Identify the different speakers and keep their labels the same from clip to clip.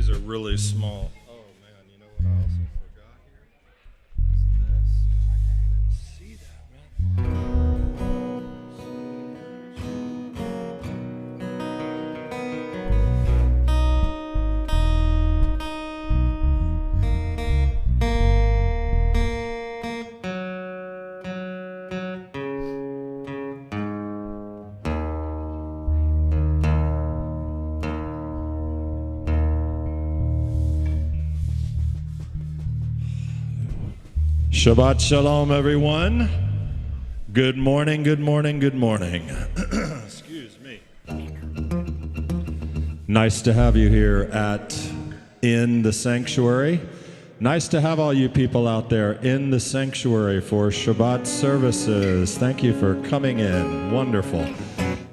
Speaker 1: These are really small. Oh man, you know what I also forgot here? It's this. I can't even see that, man. Shabbat Shalom, everyone. Good morning, good morning, good morning. Excuse me. Nice to have you here in the sanctuary. Nice to have all you people out there in the sanctuary for Shabbat services. Thank you for coming in. Wonderful.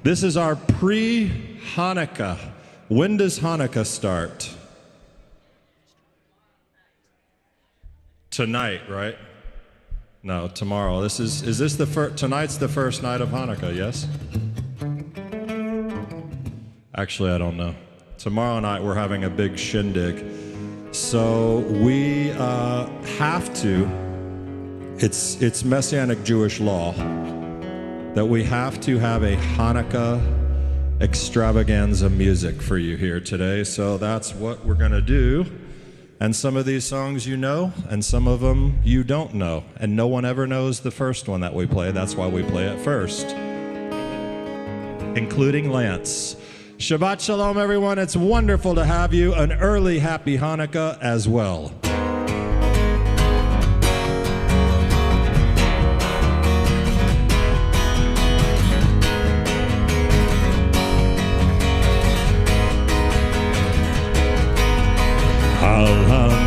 Speaker 1: This is our pre-Hanukkah. When does Hanukkah start? Tonight, right? No, tomorrow. Is this the first? Tonight's the first night of Hanukkah, yes? Actually, I don't know. Tomorrow night we're having a big shindig. So we have to, it's Messianic Jewish law that we have to have a Hanukkah extravaganza music for you here today. So that's what we're going to do. And some of these songs you know, and some of them you don't know. And no one ever knows the first one that we play. That's why we play it first, including Lance. Shabbat Shalom, everyone. It's wonderful to have you. An early happy Hanukkah as well.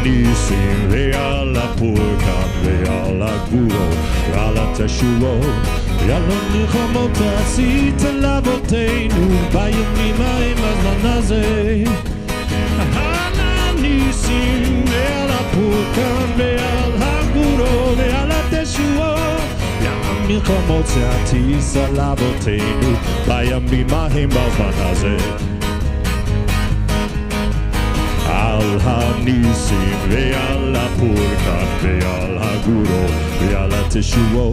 Speaker 1: Nisim ve'ala purkan ve'ala guro ve'ala teshuo ve'ala nilchomot asita lavoteinu bayamim ha'em hazman hazeh Hala nisim ve'ala purkan ve'ala guro ve'ala teshuo ve'ala nilchomot asita lavoteinu bayamim ha'em hazman hazeh Al hanisim ve'al hapurkan ve'al haguro ve'al hateshuo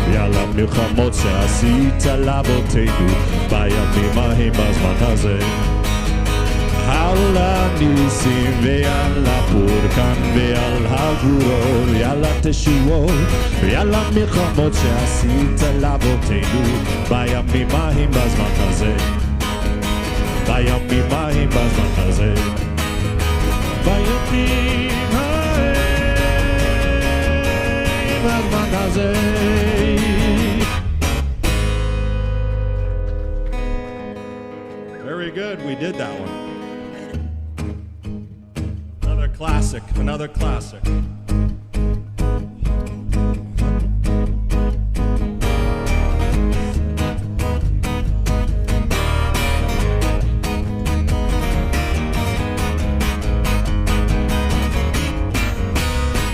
Speaker 1: ve'al hamilchamot she'asita lavoteinu bayamim ha'em hazman hazeh Al hanisim ve'al hapurkan ve'al haguro ve'al hateshuo ve'al hamilchamot she'asita lavoteinu bayamim ha'em hazman hazeh bayamim ha'em hazman hazeh Bayamim ha'em hazman hazeh. Very good, we did that one. Another classic, another classic.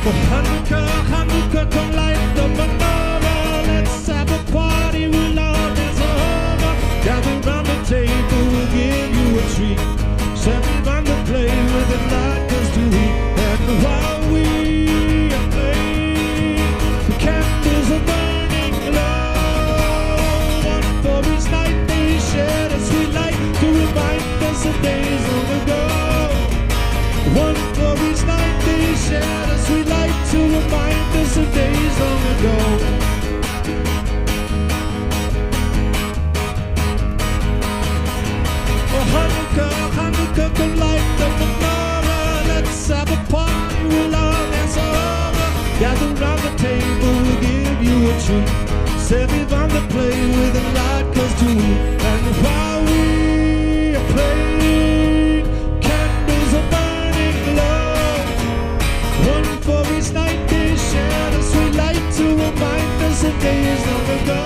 Speaker 1: Hanukkah, come light the menorah. Let's have a party when love is over. Gather round the table, we'll give you a treat. Everyone to play with the light comes to heat. And while we are playing, the candles are burning low. One for each night they shed a sweet light to remind us of days long ago. One for each night they shed a sweet light to remind us of days long ago. Oh, Hanukkah, come light the menorah. Let's have a party when love is over. Gather round the table, we'll give you a treat. Set everyone to play with the light comes to heat. And while we are playing, candles are burning low. One for each night they shed a sweet light to remind us of days long ago.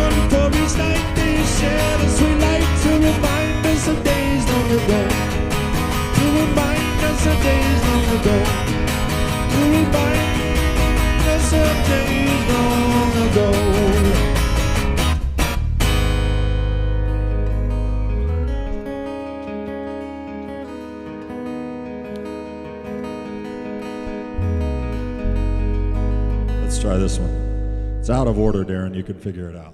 Speaker 1: One for each night they shed a sweet light to remind us of days long ago. To remind us of days long ago. To remind us of days long ago. try this one. It's out of order, Darren. You can figure it out.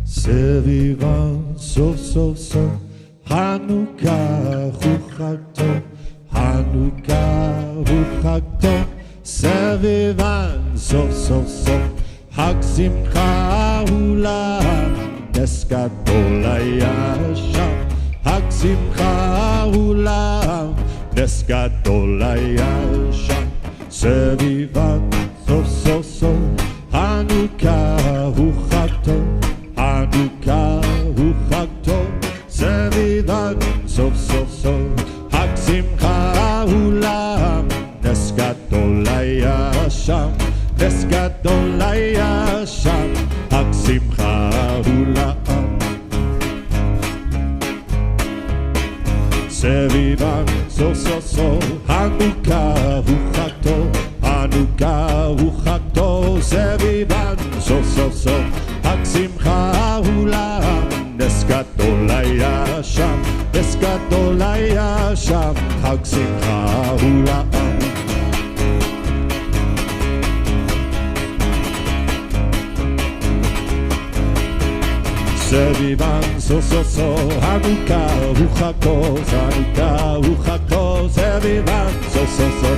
Speaker 1: Sevivan so so so Hanukkah hu chag tov Hanukkah hu chag tov Sevivan so so so Hag simcha ulam Nes gadol haya sham Hag simcha ulam Nes gadol haya sham Sevivan so so so Hanukkah hu chag tov Hanukkah hu chag tov Sevivan so so so Hag simcha ulam Nes gadol haya sham Nes gadol haya sham Hag simcha ulam Sevivan so so so Hanukkah hu chag tov Hanukkah hu chag tov Sevivan so so so Hag simcha ulam Nes gadol haya sham Nes gadol haya sham Hag simcha ulam Sevivan so so so Hanukkah hu chag tov Hanukkah hu chag tov Sevivan so so so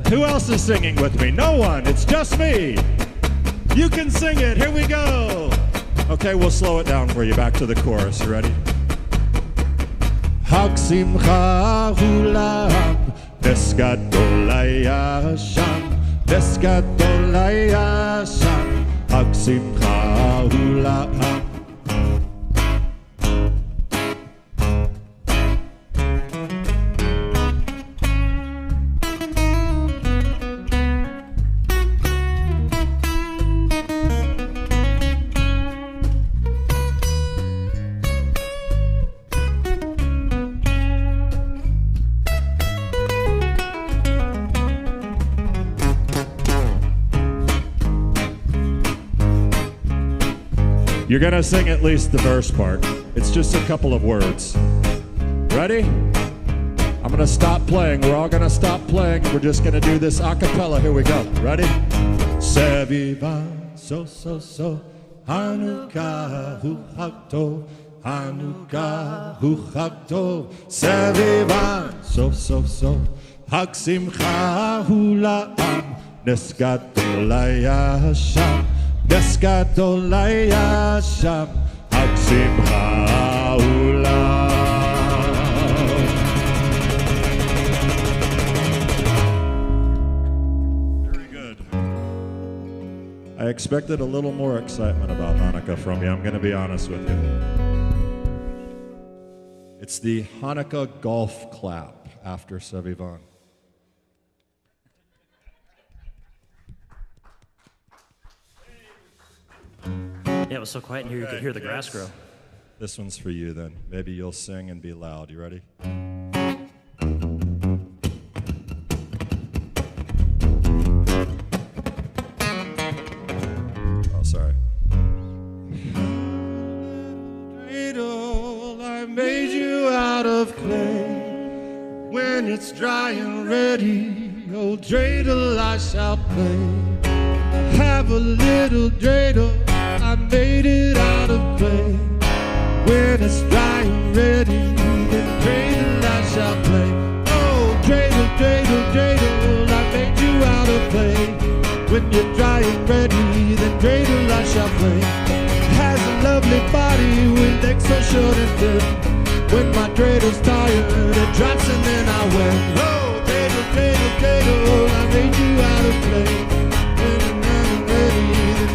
Speaker 1: Who else is singing with me? No one. It's just me. You can sing it. Here we go. Okay, we'll slow it down for you. Back to the chorus. You ready? Hag simcha ulam Nes gadol haya sham Nes gadol haya sham Hag simcha ulam You're going to sing at least the verse part. It's just a couple of words. Ready? I'm going to stop playing. We're all going to stop playing. We're just going to do this a cappella. Here we go. Ready? Sevivan so so so Hanukkah hu chag tov Hanukkah hu chag tov Sevivan so so so Hag simcha ulam Nes gadol haya sham Nes gadol haya sham Hag simcha ulam Very good. I expected a little more excitement about Hanukkah from you. I'm going to be honest with you. It's the Hanukkah golf clap after Sevivan.
Speaker 2: Yeah, it was so quiet in here you could hear the grass grow.
Speaker 1: This one's for you then. Maybe you'll sing and be loud. You ready? Oh, sorry. Cradle, I made you out of clay. When it's dry and ready, oh dreidel I shall play. Have a little dreidel, I made it out of clay. When it's dry and ready, then dreidel I shall play. Oh, dreidel, dreidel, dreidel, I made you out of clay. When you're dry and ready, then dreidel I shall play. Has a lovely body with legs so short and thin. When my dreidel's tired, it drops and then I win. Oh, dreidel, dreidel, dreidel, I made you out of clay.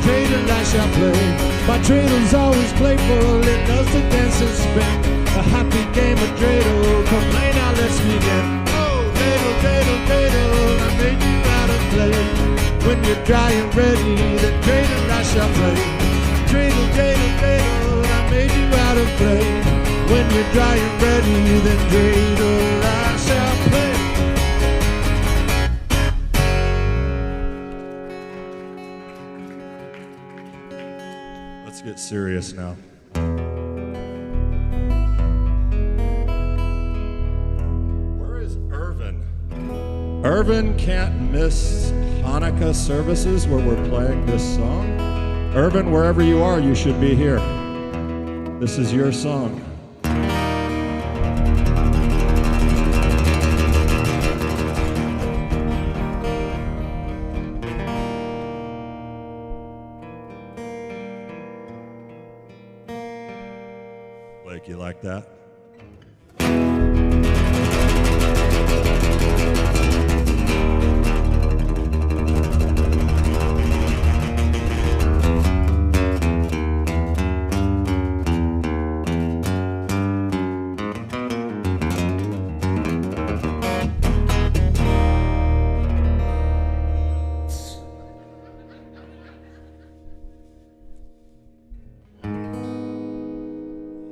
Speaker 1: Dreidel I shall play. My dreidel's always playful, it loves to dance and spin. A happy game of dreidel, come play now, let's begin. Oh, dreidel, dreidel, dreidel, I made you out of clay. When you're dry and ready, then dreidel I shall play. Dreidel, dreidel, dreidel, I made you out of clay. When you're dry and ready, then dreidel I shall play. get serious now. Where is Irvin? Irvin can't miss Hanukkah services where we're playing this song. Irvin, wherever you are, you should be here. This is your song. Blake, you like that?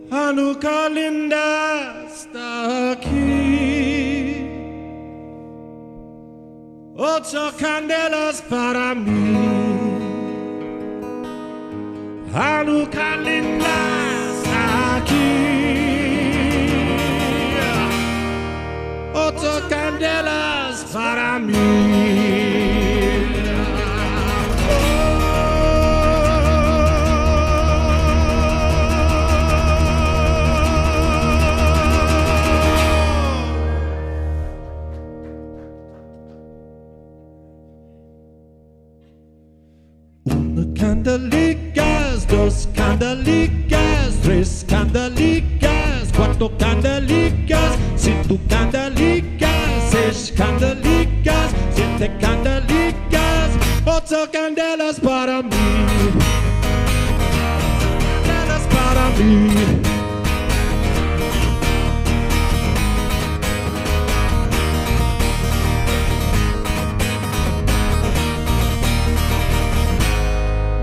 Speaker 1: Hanukkah linda está aquí, 8 candelas para mí. Hanukkah linda está aquí, 8 candelas para mí. Candelicas, 2 candelicas, 3 candelicas, 4 candelicas, 5 candelicas, 6 candelicas, 7 candelicas, 8 candelas para mí, candelas para mí.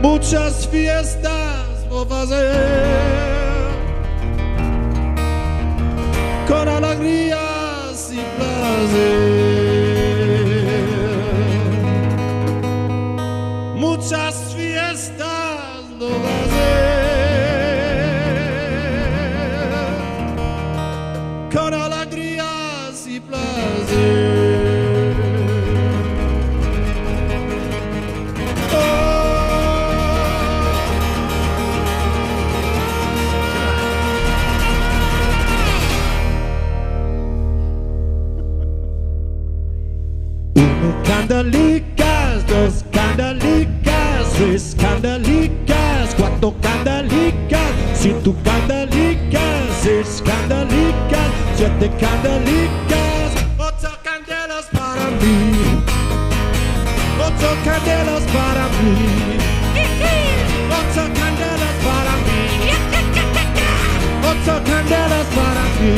Speaker 1: Muchas fiestas vou fazer con alegrías y placer. Muchas fiestas vou fazer con alegrías y placer. Candelicas, 2 candelicas, 3 candelicas, 4 candelicas, 5 candelicas, 6 candelicas, 7 candelicas, 8 candelas para mí, 8 candelas para mí, 8 candelas para mí, 8 candelas para mí.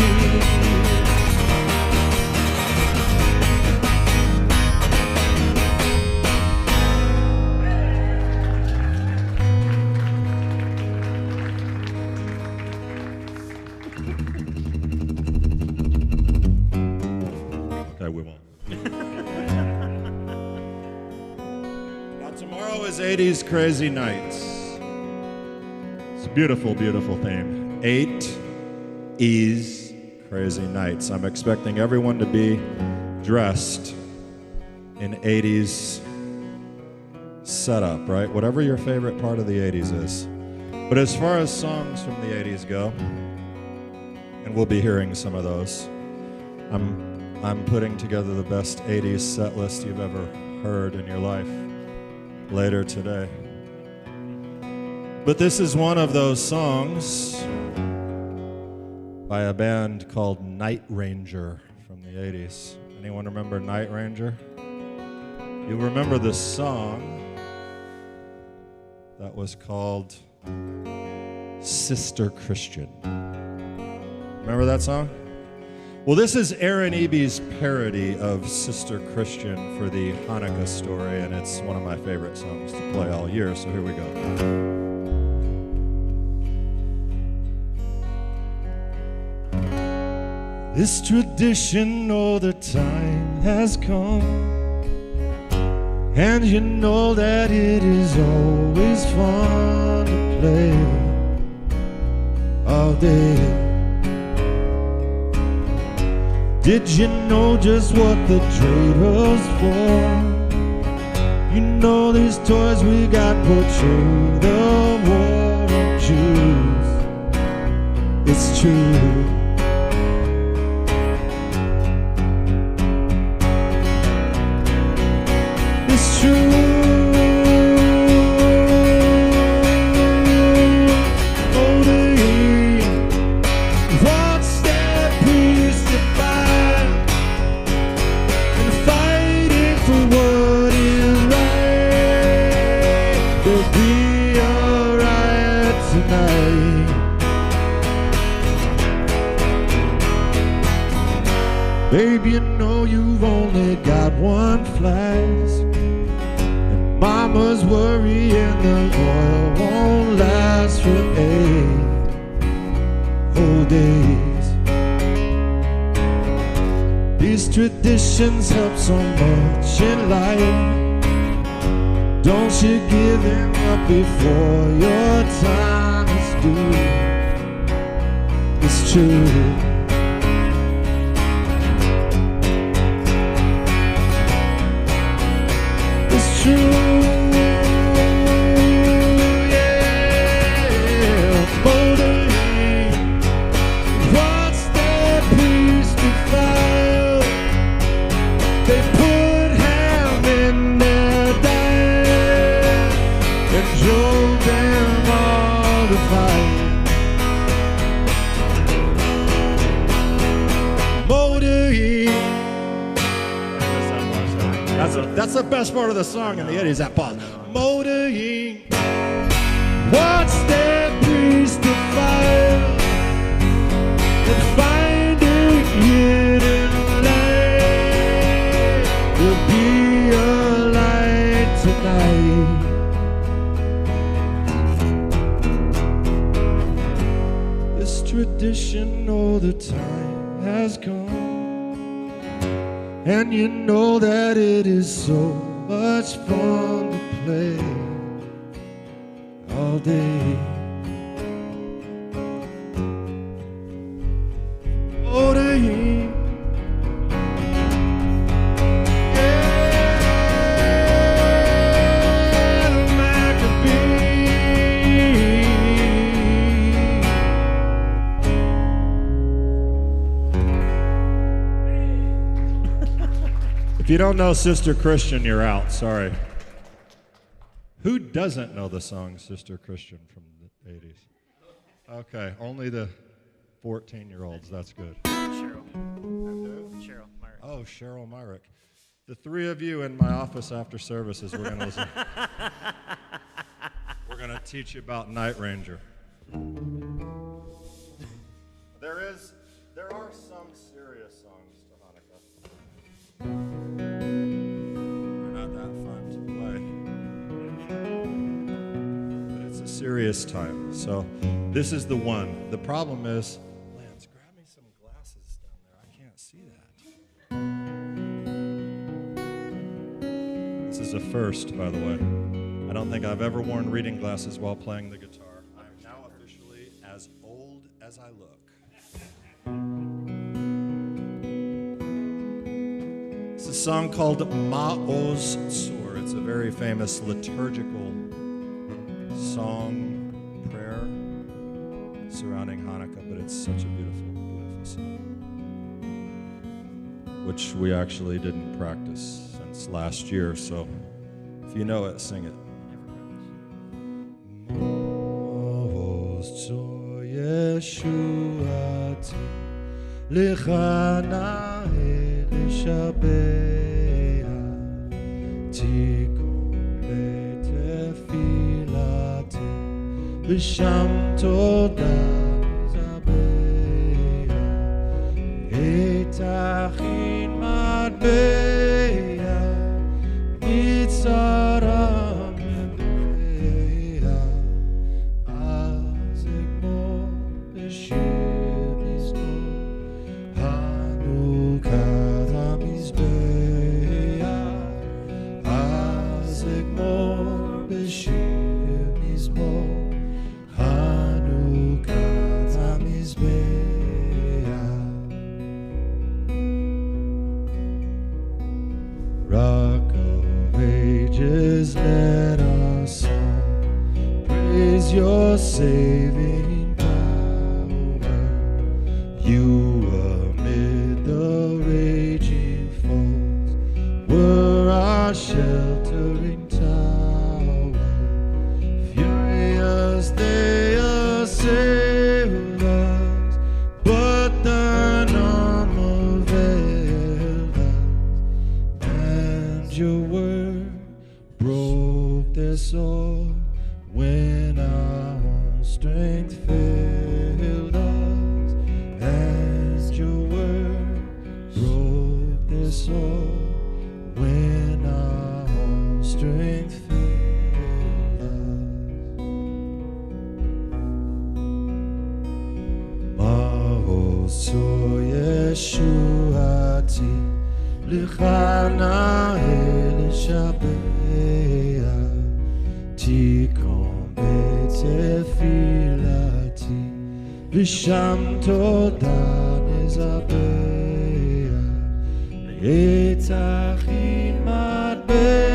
Speaker 1: We won't. Now tomorrow is 80s Crazy Nights. It's a beautiful, beautiful theme. 8 is Crazy Nights. I'm expecting everyone to be dressed in 80s setup, right? Whatever your favorite part of the 80s is. But as far as songs from the 80s go, and we'll be hearing some of those, I'm putting together the best 80s set list you've ever heard in your life later today. But this is one of those songs by a band called Night Ranger from the 80s. Anyone remember Night Ranger? You remember the song that was called Sister Christian. Remember that song? Well, this is Aaron Eby's parody of Sister Christian for the Hanukkah story, and it's one of my favorite songs to play all year, so here we go. This tradition, oh, the time has come, and you know that it is always fun to play all day. Did you know just what the trade was for? You know these toys we got portray the war on Jews. It's true. It's true. Babe, you know you've only got one flask, and mama's worrying the oil won't last for 8 whole days. These traditions help so much in life. Don't you give them up before your time is due. It's true. That's the best part of the song in the 80s, that pause. Motoring, watch that priest of fire, and finding hidden light. There'll be a light tonight. This tradition, all the time has gone. And you know that it is so much fun to play all day. Motoring, If you don't know Sister Christian, you're out. Sorry. Who doesn't know the song Sister Christian from the 80s? Okay, only the 14-year-olds. That's good.
Speaker 2: Cheryl. Cheryl Myrick.
Speaker 1: Oh, Cheryl Myrick. The three of you in my office after services, we're going to listen. We're going to teach you about Night Ranger. There are some serious songs to Hanukkah. They're not that fun to play. But it's a serious time. So this is the one. The problem is, Lance, grab me some glasses down there. I can't see that. This is a first, by the way. I don't think I've ever worn reading glasses while playing the guitar. I'm now officially as old as I look. It's a song called Ma'oz Tzur. It's a very famous liturgical song, prayer surrounding Hanukkah, but it's such a beautiful, beautiful song, which we actually didn't practice since last year, so if you know it, sing it. Ma'oz Tzur Yeshuati Lichana Shabbat Tikkun Betefilati B'Sham Toda Zabeya Etachin Madbeya Mitzaram Mebeya Azekmo B'Shir Mizmor Hanukkah saving power. You amid the raging foes were our sheltering tower. Furious they assailed us, but thine arm availed us, and your word broke their sword when our strength failed us, and your word broke their sword when our strength failed us. Ma'oso Yeshuati L'chana Elishabea Tikom Betefilati V'sham Toda Nezabea Etachin Matbea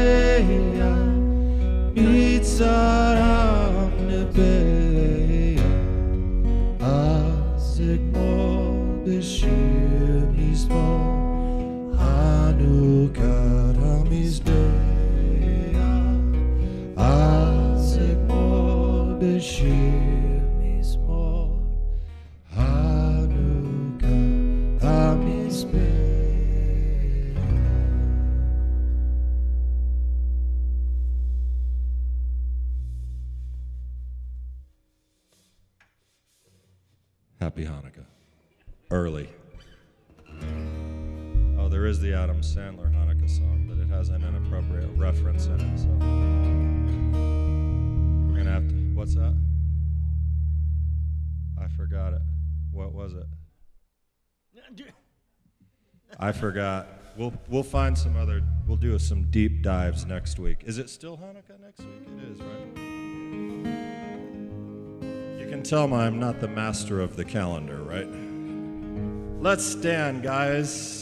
Speaker 1: Mitzaram Nebea Azekmo B'shir Mizmor Hanukat HaMizbeah Azekmo B'shir Mizmor Hanukat HaMizbeah. Happy Hanukkah. Early. Oh, there is the Adam Sandler Hanukkah song, but it has an inappropriate reference in it, so we're going to have to... What's that? I forgot it. What was it? I forgot. We'll find some other... We'll do some deep dives next week. Is it still Hanukkah next week? It is, right? You can tell I'm not the master of the calendar, right? Let's stand, guys.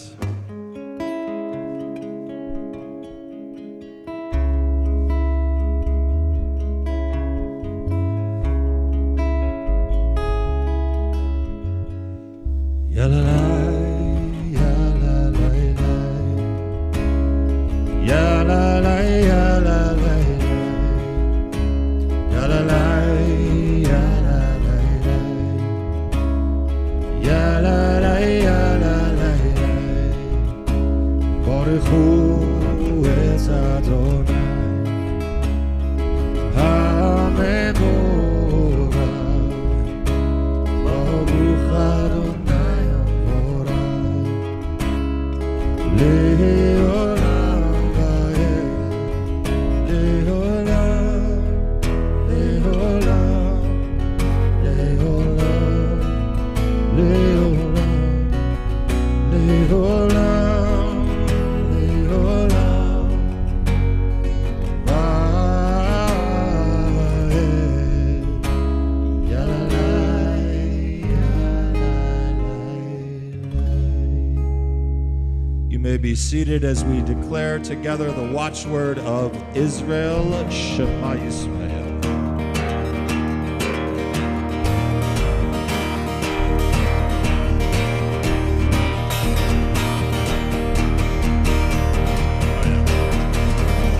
Speaker 1: Be seated as we declare together the watchword of Israel, Shema Yisrael.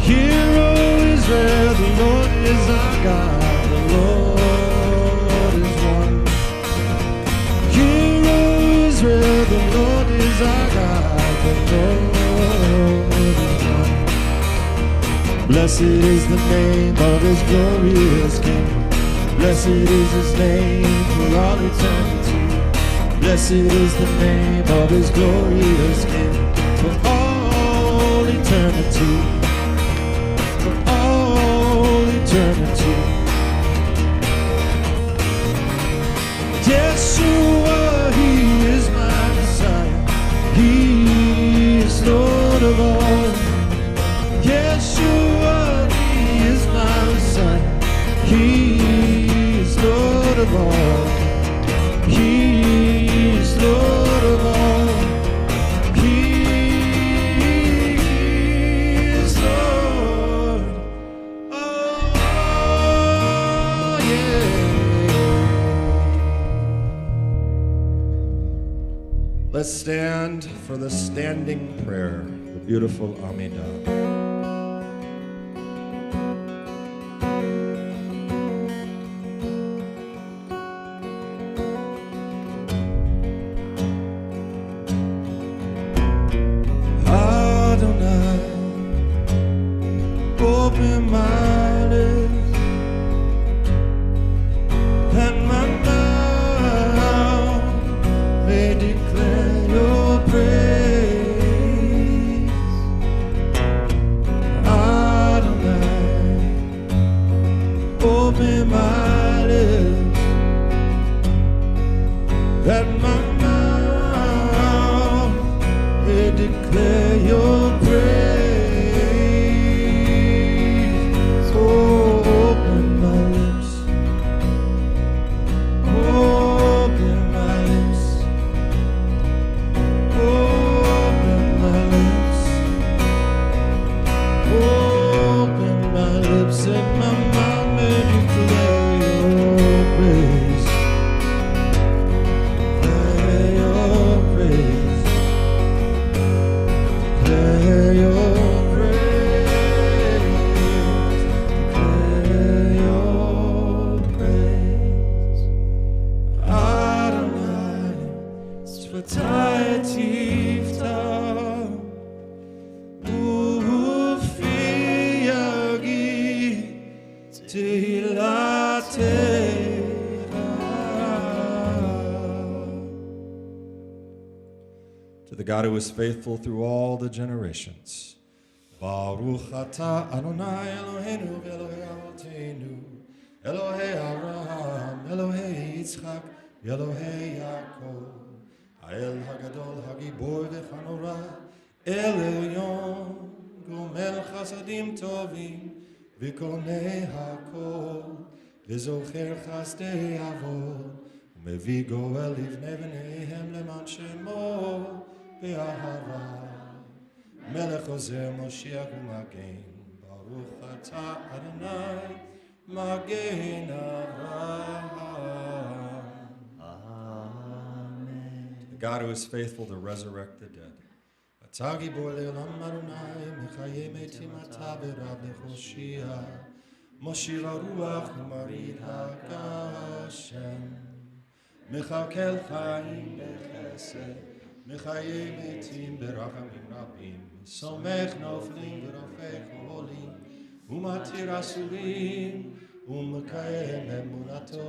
Speaker 1: Hear, O Israel, the Lord is our God, the Lord is one. Hear, O Israel, the Lord is our God. Blessed is the name of his glorious King. Blessed is his name for all eternity. Blessed is the name of his glorious King for all eternity. For all eternity. Yeshua, he is my Messiah. He is Lord of all. Yeshua, he is my Messiah. He is Lord of all. He is Lord of all. He is Lord. Oh, yeah. Let's stand for the standing prayer, the beautiful Amidah. Open my lips and my mouth may declare your praise. Adonai, open my lips that my mouth may declare your praise. To the God who is faithful through all the generations. Baruch atah Adonai Eloheinu Elohei Avotenu Elohei Avraham Elohei Yitzchak Elohei Yaakov Ha'el Hagadol Hagibor V'Chanora El Elyon Gomel Chasadim Tovim V'Konei Hakol V'Zocher Chasdei Avod U'Mevi Goel Livnei V'neihem Leman Shemo Be'ahava Melech Ozer Moshiach U'Magen Baruch Atah Adonai Magen Avraham. Amen. The God who is faithful to resurrect the dead. Atah Gibor Le'olam Adonai Mechayeh Metim Atah V'Rav Lechoshia Moshiv HaRuach U'Marid HaGashem Mechakel Chaim B'Chesed Mechayeh Metim B'Rachamim Rabim Somech Noflim V'Rofech Olim U'Matir Asurim U'Mekayem Emunato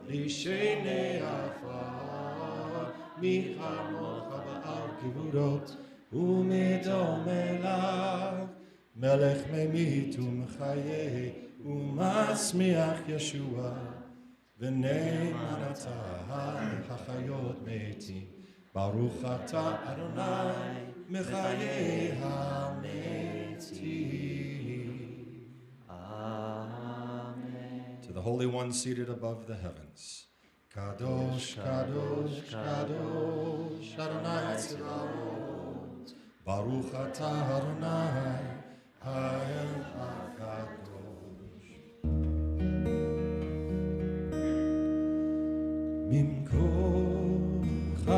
Speaker 1: L'Shenei Afar Michamocha Ba'al Kivurot U'Medom Elach Melech Memit U'Mechayeh U'Masmiach Yeshua V'neiman Atah Hachayot Metim Baruch atah Adonai Mechayeh HaMetim. Amen. To the Holy One seated above the heavens. Kadosh, Kadosh, Kadosh, Adonai Tzvaot. Baruch atah Adonai Ha'el HaKadosh. Mimkom I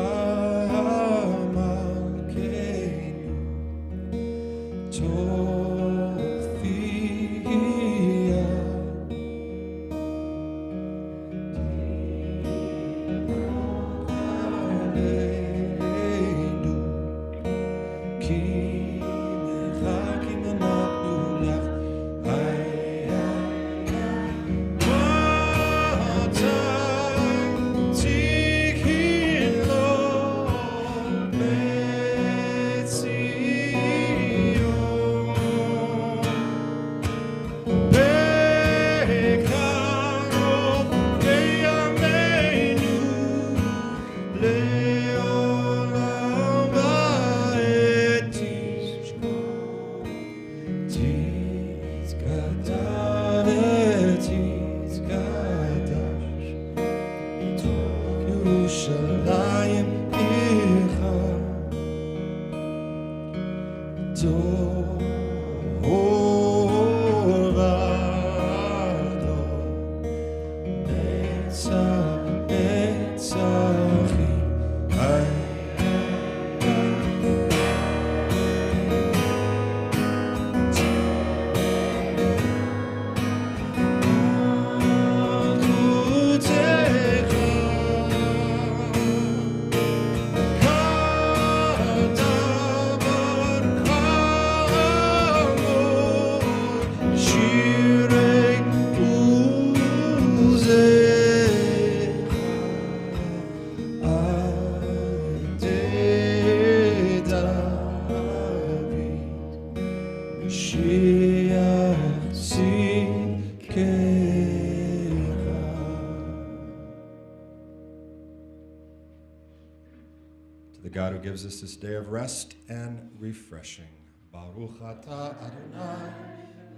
Speaker 3: the God who gives us this day of rest and refreshing. Baruch atah Adonai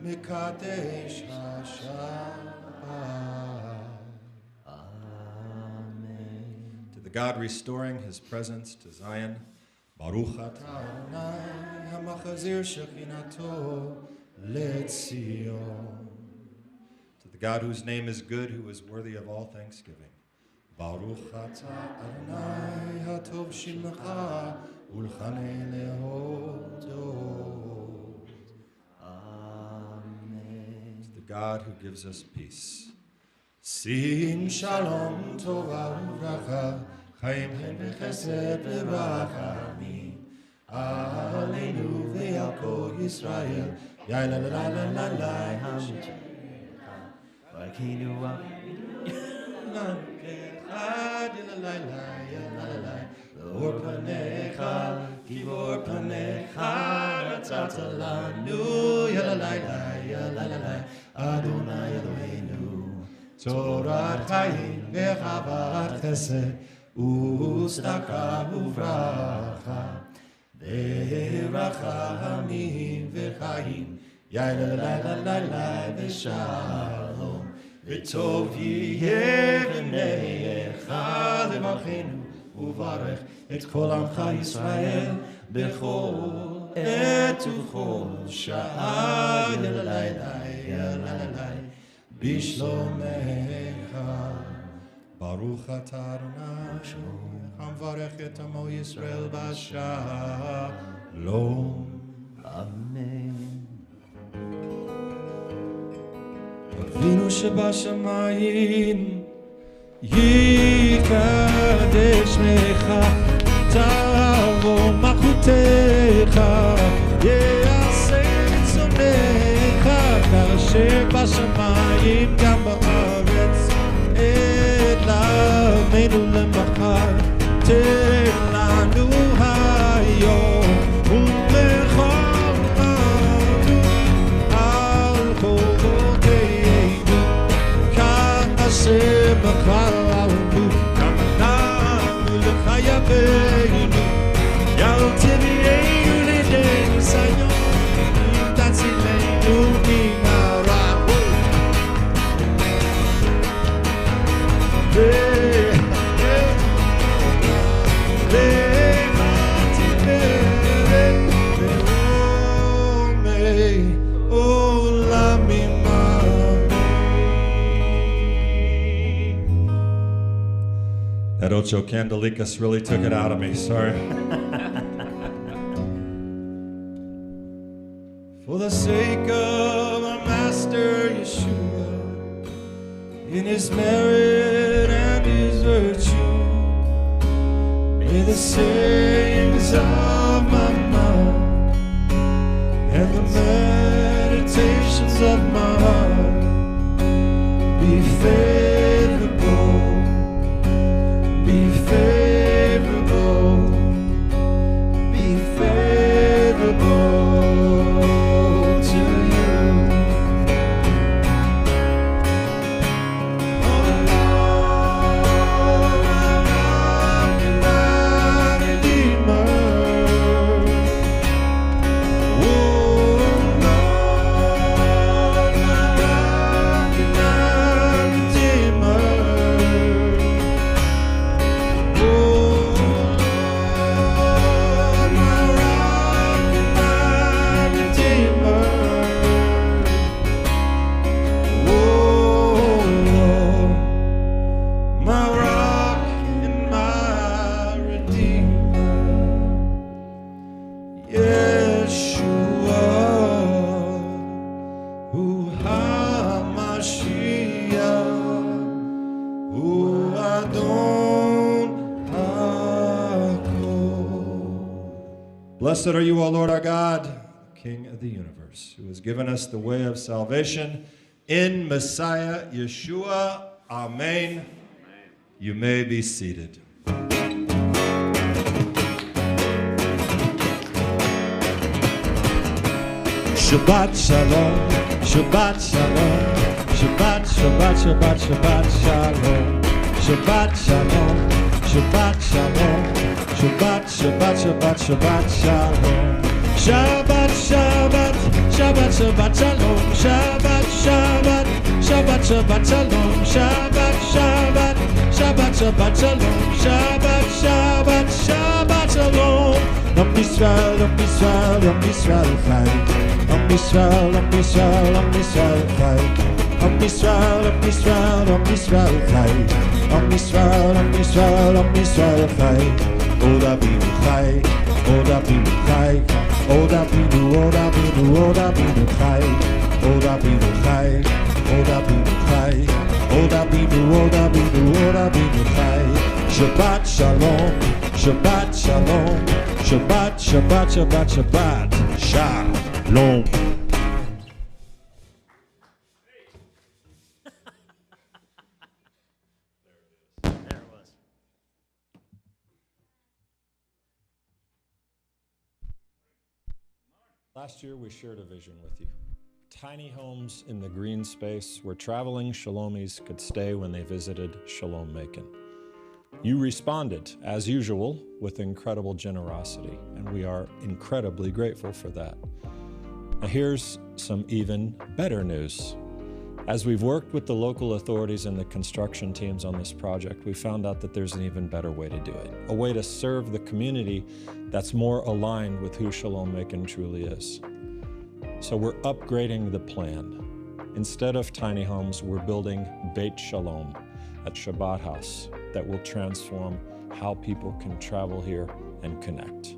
Speaker 3: Mikadesh HaShabbat.
Speaker 4: Amen.
Speaker 3: To the God restoring his presence to Zion. Baruch atah Adonai Hamachazir Shechinato Letzion. To the God whose name is good, who is worthy of all thanksgiving. Baruch atah Adonai Hatov Shimcha Ulchanei Lehodot.
Speaker 4: Amen.
Speaker 3: To the God who gives us peace. Sim Shalom Tova Uvracha Chaim Chen V'Chesed V'Rachamim Aleinu V'Al Kol Yisrael Yai la la la la la la
Speaker 4: Vakinu
Speaker 3: Or Panecha Kivor Panecha Ratzata Lanu Ya la la la Adonai Eloheinu Torat Chaim V'Chavat Chesed U'Tzedaka Uvracha V'Rachamim V'Chaim Yai la la la la la V'Shalom V'Tov Yeh V'Neicha L'Malchenu Uvarech Et Kol Amcha Yisrael B'Chol Et U'Chol Sha'ah Ya la la la Bishlomecha Baruch atah Adonai Hamvarech et Amo Yisrael B'Shalom.
Speaker 4: Amen.
Speaker 3: Avinu shebashamayim Yikadesh lecha Tavo malchutecha Yeaseh tzonecha Kasher bashamayim gam ba'aretz Et lameinu lemachar Ten lanu hayom Ulechol anu Al chovoteinu Kan Hashem b'chal alenu Kan ananu lechayaveinu Yal tivienu l'idei sayon Tatzilenu minara That Ocho Candelikas really took it out of me, sorry. For the sake of our Master Yeshua, in his merit and his virtue, may the sayings of my mouth and the meditations of my heart be favorable, be favorable, be favorable to you. Oh Lord, my rock and my redeemer. Oh Lord, my rock and my redeemer. Oh Lord, my rock and my redeemer. Oh Lord, my rock and my redeemer. Yeshua, Hu HaMashiach, Hu Adon HaKol. Blessed are you, O Lord our God, King of the universe, who has given us the way of salvation in Messiah Yeshua. Amen. You may be seated. Shabbat Shalom, Shabbat Shalom, Shabbat, Shabbat, Shabbat, Shabbat Shalom, Shabbat Shalom, Shabbat Shalom,
Speaker 1: Shabbat, Shabbat, Shabbat, Shabbat Shalom. Shabbat, Shabbat, Shabbat, Shabbat Shalom. Shabbat, Shabbat, Shabbat, Shabbat Shalom. Shabbat, Shabbat, Shabbat, Shabbat Shalom. Shabbat, Shabbat, Shabbat Shalom. Am Yisrael, Am Yisrael, Am Yisrael Chai. Am Yisrael, Am Yisrael, Am Yisrael Chai. Am Yisrael, Am Yisrael, Am Yisrael Chai. Am Yisrael, Am Yisrael, Am Yisrael Chai. Od Avinu Chai, Od Avinu Chai. Od Avinu, Od Avinu, Od Avinu Chai. Od Avinu Chai, Od Avinu Chai. Od Avinu, Od Avinu, Od Avinu Chai. Shabbat Shalom, Shabbat Shalom. Shabbat, Shabbat, Shabbat, Shabbat Shalom.
Speaker 2: There it was.
Speaker 3: Last year, we shared a vision with you. Tiny homes in the green space where traveling Shalomies could stay when they visited Shalom Macon. You responded, as usual, with incredible generosity, and we are incredibly grateful for that. Now here's some even better news. As we've worked with the local authorities and the construction teams on this project, we found out that there's an even better way to do it, a way to serve the community that's more aligned with who Shalom Macon truly is. So we're upgrading the plan. Instead of tiny homes, we're building Beit Shalom at Shabbat House that will transform how people can travel here and connect.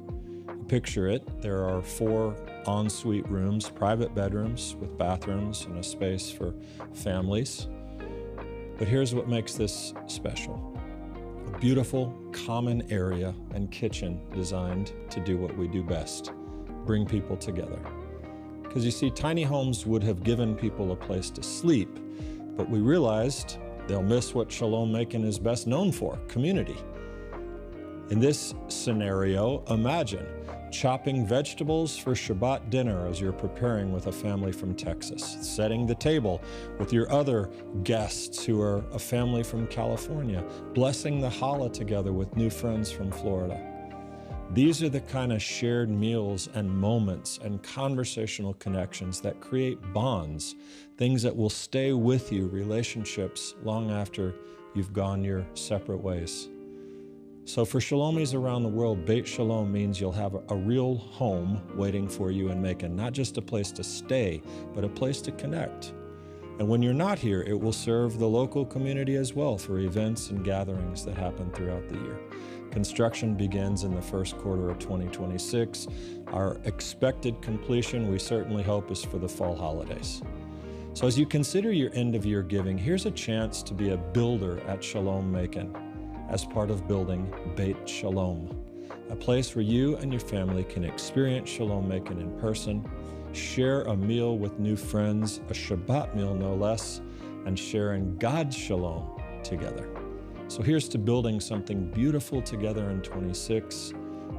Speaker 3: Picture it, there are 4 ensuite rooms, private bedrooms with bathrooms and a space for families. But here's what makes this special. A beautiful common area and kitchen designed to do what we do best, bring people together. Because you see, tiny homes would have given people a place to sleep, but we realized they'll miss what Shalom Macon is best known for, community. In this scenario, imagine chopping vegetables for Shabbat dinner as you're preparing with a family from Texas, setting the table with your other guests who are a family from California, blessing the challah together with new friends from Florida. These are the kind of shared meals and moments and conversational connections that create bonds, things that will stay with you, relationships, long after you've gone your separate ways. So for Shalomies around the world, Beit Shalom means you'll have a real home waiting for you in Macon, not just a place to stay, but a place to connect. And when you're not here, it will serve the local community as well for events and gatherings that happen throughout the year. Construction begins in the first quarter of 2026. Our expected completion, we certainly hope, is for the fall holidays. So as you consider your end-of-year giving, here's a chance to be a builder at Shalom Macon as part of building Beit Shalom, a place where you and your family can experience Shalom Macon in person, share a meal with new friends, a Shabbat meal no less, and sharing God's Shalom together. So here's to building something beautiful together in 26.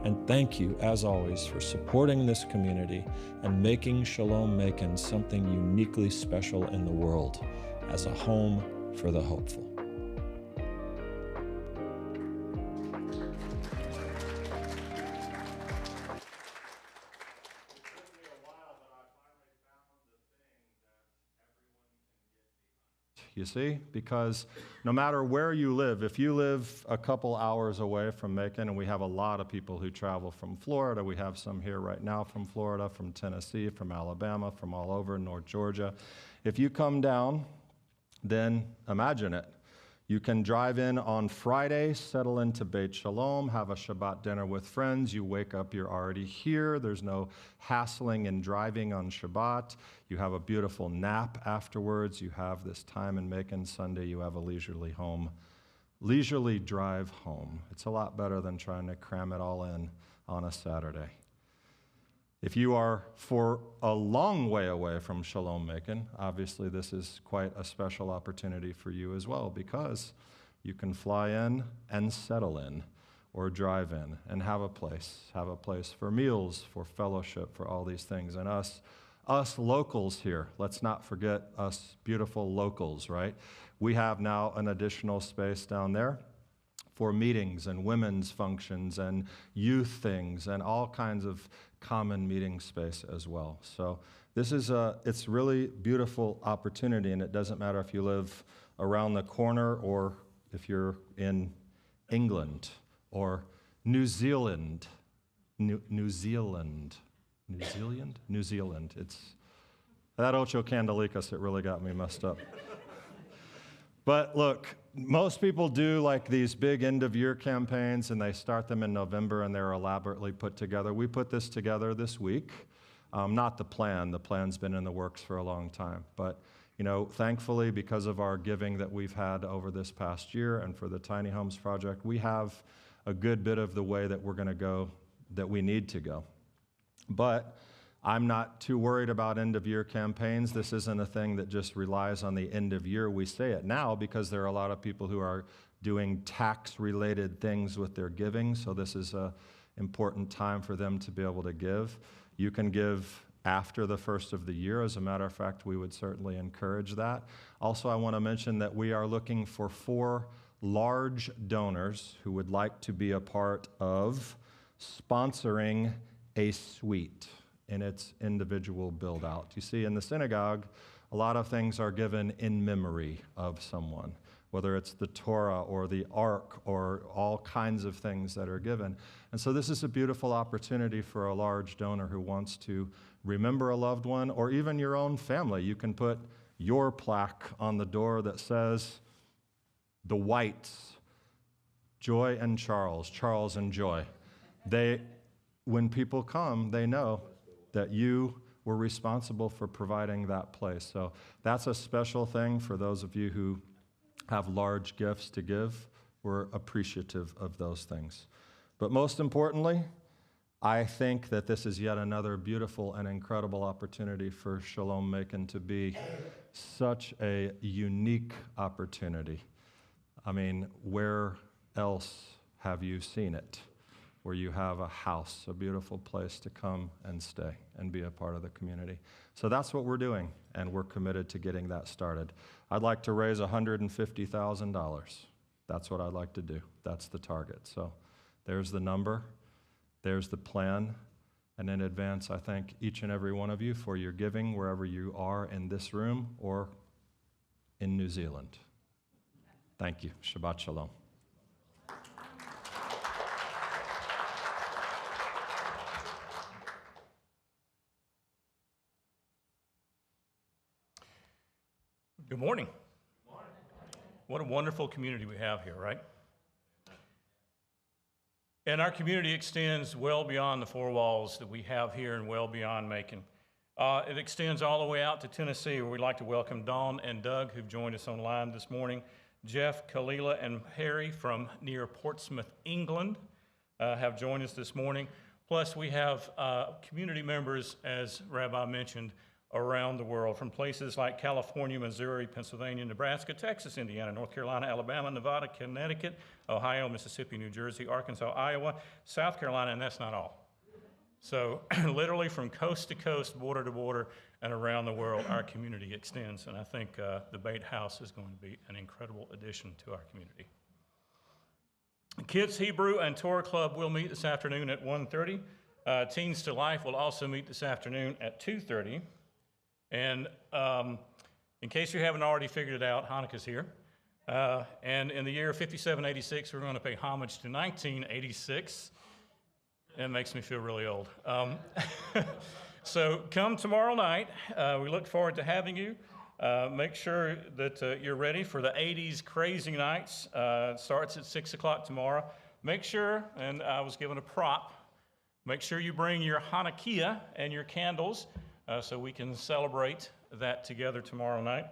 Speaker 3: And thank you, as always, for supporting this community and making Shalom Macon something uniquely special in the world as a home for the hopeful. You see, because no matter where you live, if you live a couple hours away from Macon, and we have a lot of people who travel from Florida, we have some here right now from Florida, from Tennessee, from Alabama, from all over North Georgia. If you come down, then imagine it. You can drive in on Friday, settle into Beit Shalom, have a Shabbat dinner with friends. You wake up, you're already here. There's no hassling and driving on Shabbat. You have a beautiful nap afterwards. You have this time in Macon. Sunday, you have a leisurely drive home. It's a lot better than trying to cram it all in on a Saturday. If you are for a long way away from Shalom Macon, obviously this is quite a special opportunity for you as well, because you can fly in and settle in, or drive in and have a place for meals, for fellowship, for all these things. And us locals here, let's not forget us beautiful locals, right? We have now an additional space down there for meetings and women's functions and youth things and all kinds of common meeting space as well. So this is it's really beautiful opportunity, and it doesn't matter if you live around the corner or if you're in England or New Zealand. New Zealand. It's that Ocho Candelicas that really got me messed up. But look, most people do like these big end-of-year campaigns, and they start them in November, and they're elaborately put together. We put this together this week. Not the plan. The plan's been in the works for a long time. But, you know, thankfully, because of our giving that we've had over this past year and for the Tiny Homes Project, we have a good bit of the way that we're going to go, that we need to go. But I'm not too worried about end-of-year campaigns. This isn't a thing that just relies on the end of year. We say it now because there are a lot of people who are doing tax-related things with their giving, so this is an important time for them to be able to give. You can give after the first of the year. As a matter of fact, we would certainly encourage that. Also, I want to mention that we are looking for 4 large donors who would like to be a part of sponsoring a suite in its individual build-out. You see, in the synagogue, a lot of things are given in memory of someone, whether it's the Torah or the Ark or all kinds of things that are given. And so this is a beautiful opportunity for a large donor who wants to remember a loved one, or even your own family. You can put your plaque on the door that says, the Whites, Joy and Charles, Charles and Joy. When people come, they know that you were responsible for providing that place. So that's a special thing for those of you who have large gifts to give. We're appreciative of those things. But most importantly, I think that this is yet another beautiful and incredible opportunity for Shalom Macon to be such a unique opportunity. I mean, where else have you seen it? Where you have a house, a beautiful place to come and stay and be a part of the community. So that's what we're doing, and we're committed to getting that started. I'd like to raise $150,000. That's what I'd like to do. That's the target. So there's the number, there's the plan, and in advance, I thank each and every one of you for your giving wherever you are in this room or in New Zealand. Thank you. Shabbat Shalom.
Speaker 2: Good morning. What a wonderful community we have here, right? And our community extends well beyond the 4 walls that we have here and well beyond Macon. It extends all the way out to Tennessee, where we'd like to welcome Dawn and Doug, who've joined us online this morning. Jeff, Kalila, and Harry from near Portsmouth, England, have joined us this morning. Plus, we have community members, as Rabbi mentioned, around the world, from places like California, Missouri, Pennsylvania, Nebraska, Texas, Indiana, North Carolina, Alabama, Nevada, Connecticut, Ohio, Mississippi, New Jersey, Arkansas, Iowa, South Carolina, and that's not all. So literally from coast to coast, border to border, and around the world, our community extends, and I think the Bait House is going to be an incredible addition to our community. Kids Hebrew and Torah Club will meet this afternoon at 1:30. Teens to Life will also meet this afternoon at 2:30. And in case you haven't already figured it out, Hanukkah's here. And in the year 5786, we're going to pay homage to 1986. It makes me feel really old. So come tomorrow night. We look forward to having you. Make sure that you're ready for the 80s crazy nights. It starts at 6 o'clock tomorrow. Make sure, and I was given a prop, make sure you bring your Hanukkah and your candles so we can celebrate that together tomorrow night.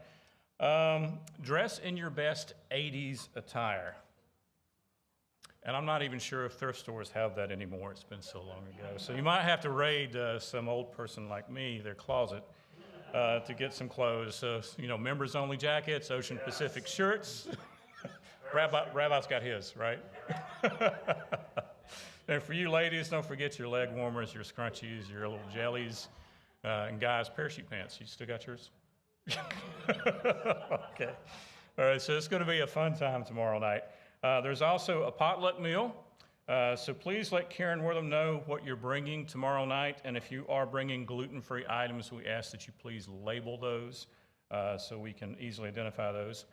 Speaker 2: Dress in your best 80s attire. And I'm not even sure if thrift stores have that anymore. It's been so long ago. So you might have to raid some old person like me, their closet, to get some clothes. So, you know, members-only jackets, Ocean Pacific shirts. Rabbi's got his, right? And for you ladies, don't forget your leg warmers, your scrunchies, your little jellies, and guys, parachute pants. You still got yours? Okay. All right, so it's going to be a fun time tomorrow night. There's also a potluck meal. So please let Karen Wortham know what you're bringing tomorrow night. And if you are bringing gluten-free items, we ask that you please label those so we can easily identify those.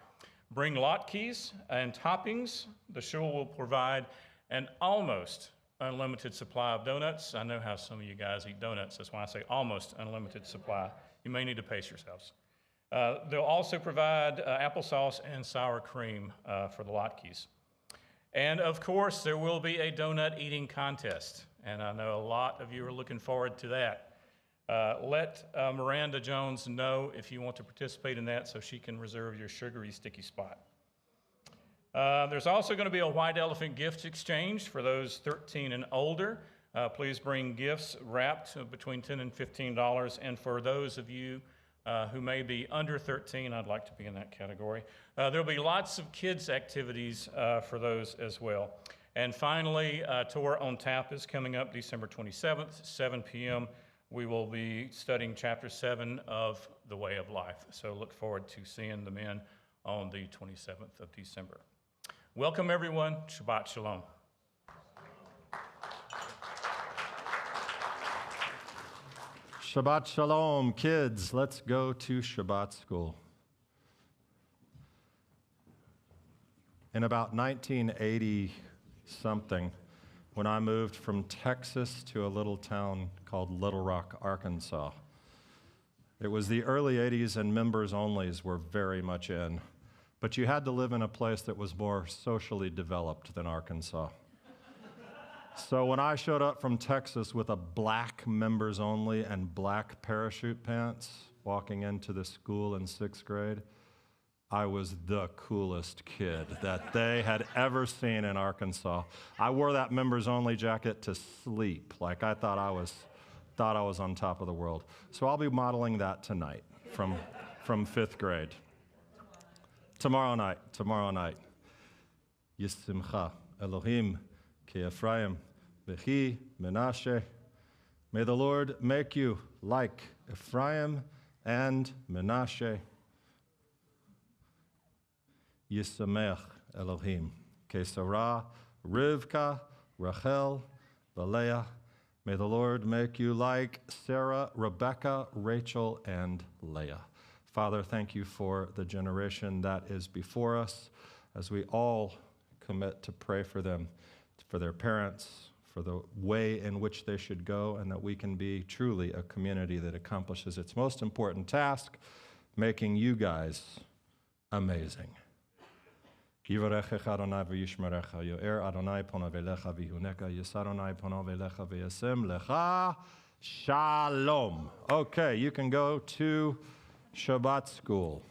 Speaker 2: Bring latkes and toppings. The shul will provide an almost unlimited supply of donuts. I know how some of you guys eat donuts. That's why I say almost unlimited supply. You may need to pace yourselves. They'll also provide applesauce and sour cream for the latkes. And of course, there will be a donut eating contest. And I know a lot of you are looking forward to that. Let Miranda Jones know if you want to participate in that so she can reserve your sugary sticky spot. There's also going to be a white elephant gift exchange for those 13 and older. Please bring gifts wrapped between $10 and $15. And for those of you who may be under 13, I'd like to be in that category. There'll be lots of kids' activities for those as well. And finally, Torah on Tap is coming up December 27th, 7 p.m. We will be studying chapter 7 of The Way of Life. So look forward to seeing the men on the 27th of December. Welcome, everyone. Shabbat Shalom.
Speaker 3: Shabbat Shalom, kids. Let's go to Shabbat school. In about 1980-something, when I moved from Texas to a little town called Little Rock, Arkansas, it was the early 80s and members-onlys were very much in, but you had to live in a place that was more socially developed than Arkansas. So when I showed up from Texas with a black members only and black parachute pants walking into the school in 6th grade, I was the coolest kid that they had ever seen in Arkansas. I wore that members only jacket to sleep, like I thought I was on top of the world. So I'll be modeling that tonight from 5th grade. Tomorrow night. Yisimcha Elohim Ki Ephraim, V'chi Menashe. May the Lord make you like Ephraim and Menashe. Yisamech Elohim, Ki Sarah, Rivka, Rachel, Leah. May the Lord make you like Sarah, Rebecca, Rachel, and Leah. Father, thank you for the generation that is before us as we all commit to pray for them, for their parents, for the way in which they should go, and that we can be truly a community that accomplishes its most important task, making you guys amazing. Yivarechecha Adonai v'yishmerecha, yo'er Adonai ponav elecha v'yihuneka, yis Adonai ponav elecha v'yasem lecha shalom. Okay, you can go to Shabbat school.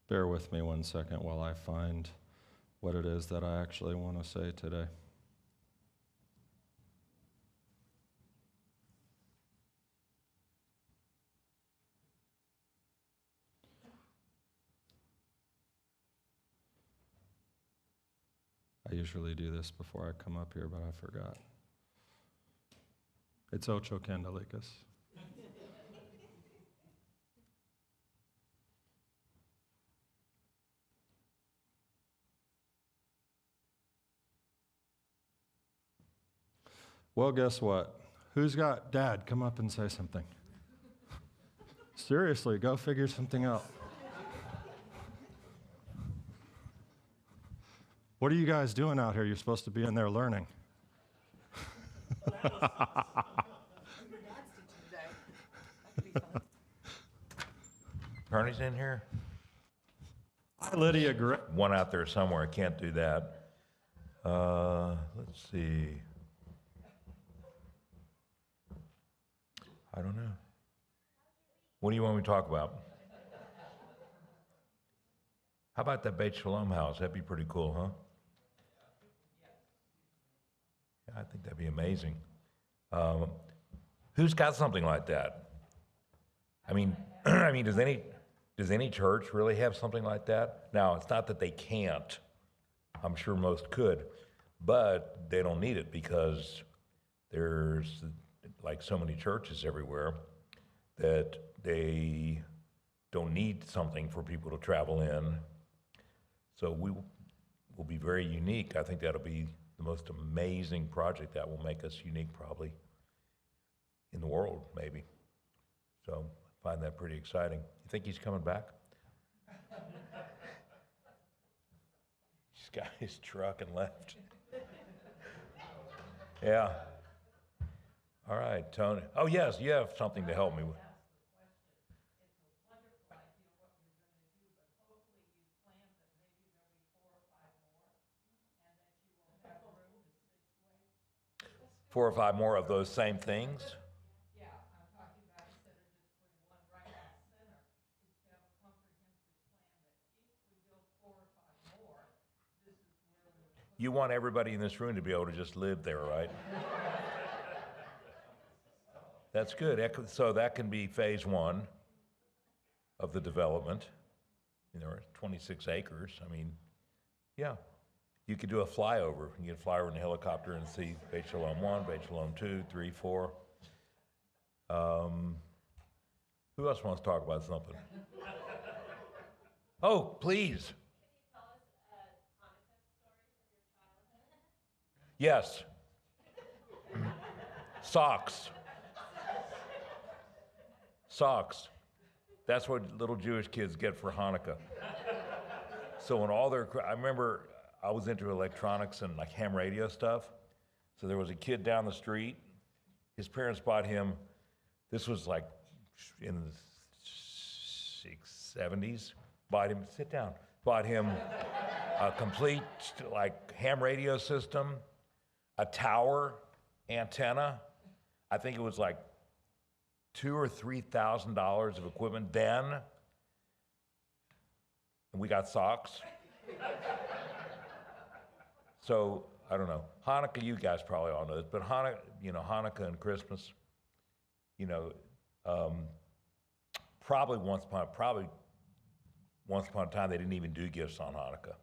Speaker 3: Bear with me 1 second while I find what it is that I actually want to say today. I usually do this before I come up here, but I forgot. It's Ocho Candelicas. Well, guess what? Who's got Dad? Come up and say something. Seriously, go figure something out. What are you guys doing out here? You're supposed to be in there learning.
Speaker 5: Carney's in here?
Speaker 3: Hi, Lydia.
Speaker 5: One out there somewhere. I can't do that. Let's see. I don't know. What do you want me to talk about? How about that Beit Shalom house? That'd be pretty cool, huh? Yeah, I think that'd be amazing. Who's got something like that? I mean, does any church really have something like that? Now, it's not that they can't. I'm sure most could, but they don't need it because there's like so many churches everywhere that they don't need something for people to travel in. So we will be very unique. I think that'll be the most amazing project that will make us unique probably in the world, maybe. So I find that pretty exciting. You think he's coming back? He's got his truck and left. Yeah. All right, Tony. Oh, yes, you have something to help me with. Four or five more of those same things?
Speaker 6: Yeah, I'm talking about instead of just putting one right in the center, it's to have a comprehensive plan that if we build 4 or 5 more, this is where we would put.
Speaker 5: You want everybody in this room to be able to just live there, right? That's good. So that can be phase 1 of the development. You know, 26 acres. I mean, yeah. You could do a flyover. You could fly over in a helicopter and see Beit Shalom 1, Beit Shalom 2, 3, 4. Who else wants to talk about something? Oh, please.
Speaker 7: Can you tell us a Hanukkah story from your childhood?
Speaker 5: Yes. Socks. Socks. That's what little Jewish kids get for Hanukkah. So when I remember I was into electronics and like ham radio stuff. So there was a kid down the street. His parents bought him, this was like in the 70s, bought him a complete like ham radio system, a tower, antenna. I think it was like $2,000 or $3,000 of equipment then. And we got socks. So, I don't know. Hanukkah, you guys probably all know this, but Hanukkah and Christmas, probably once upon a time they didn't even do gifts on Hanukkah.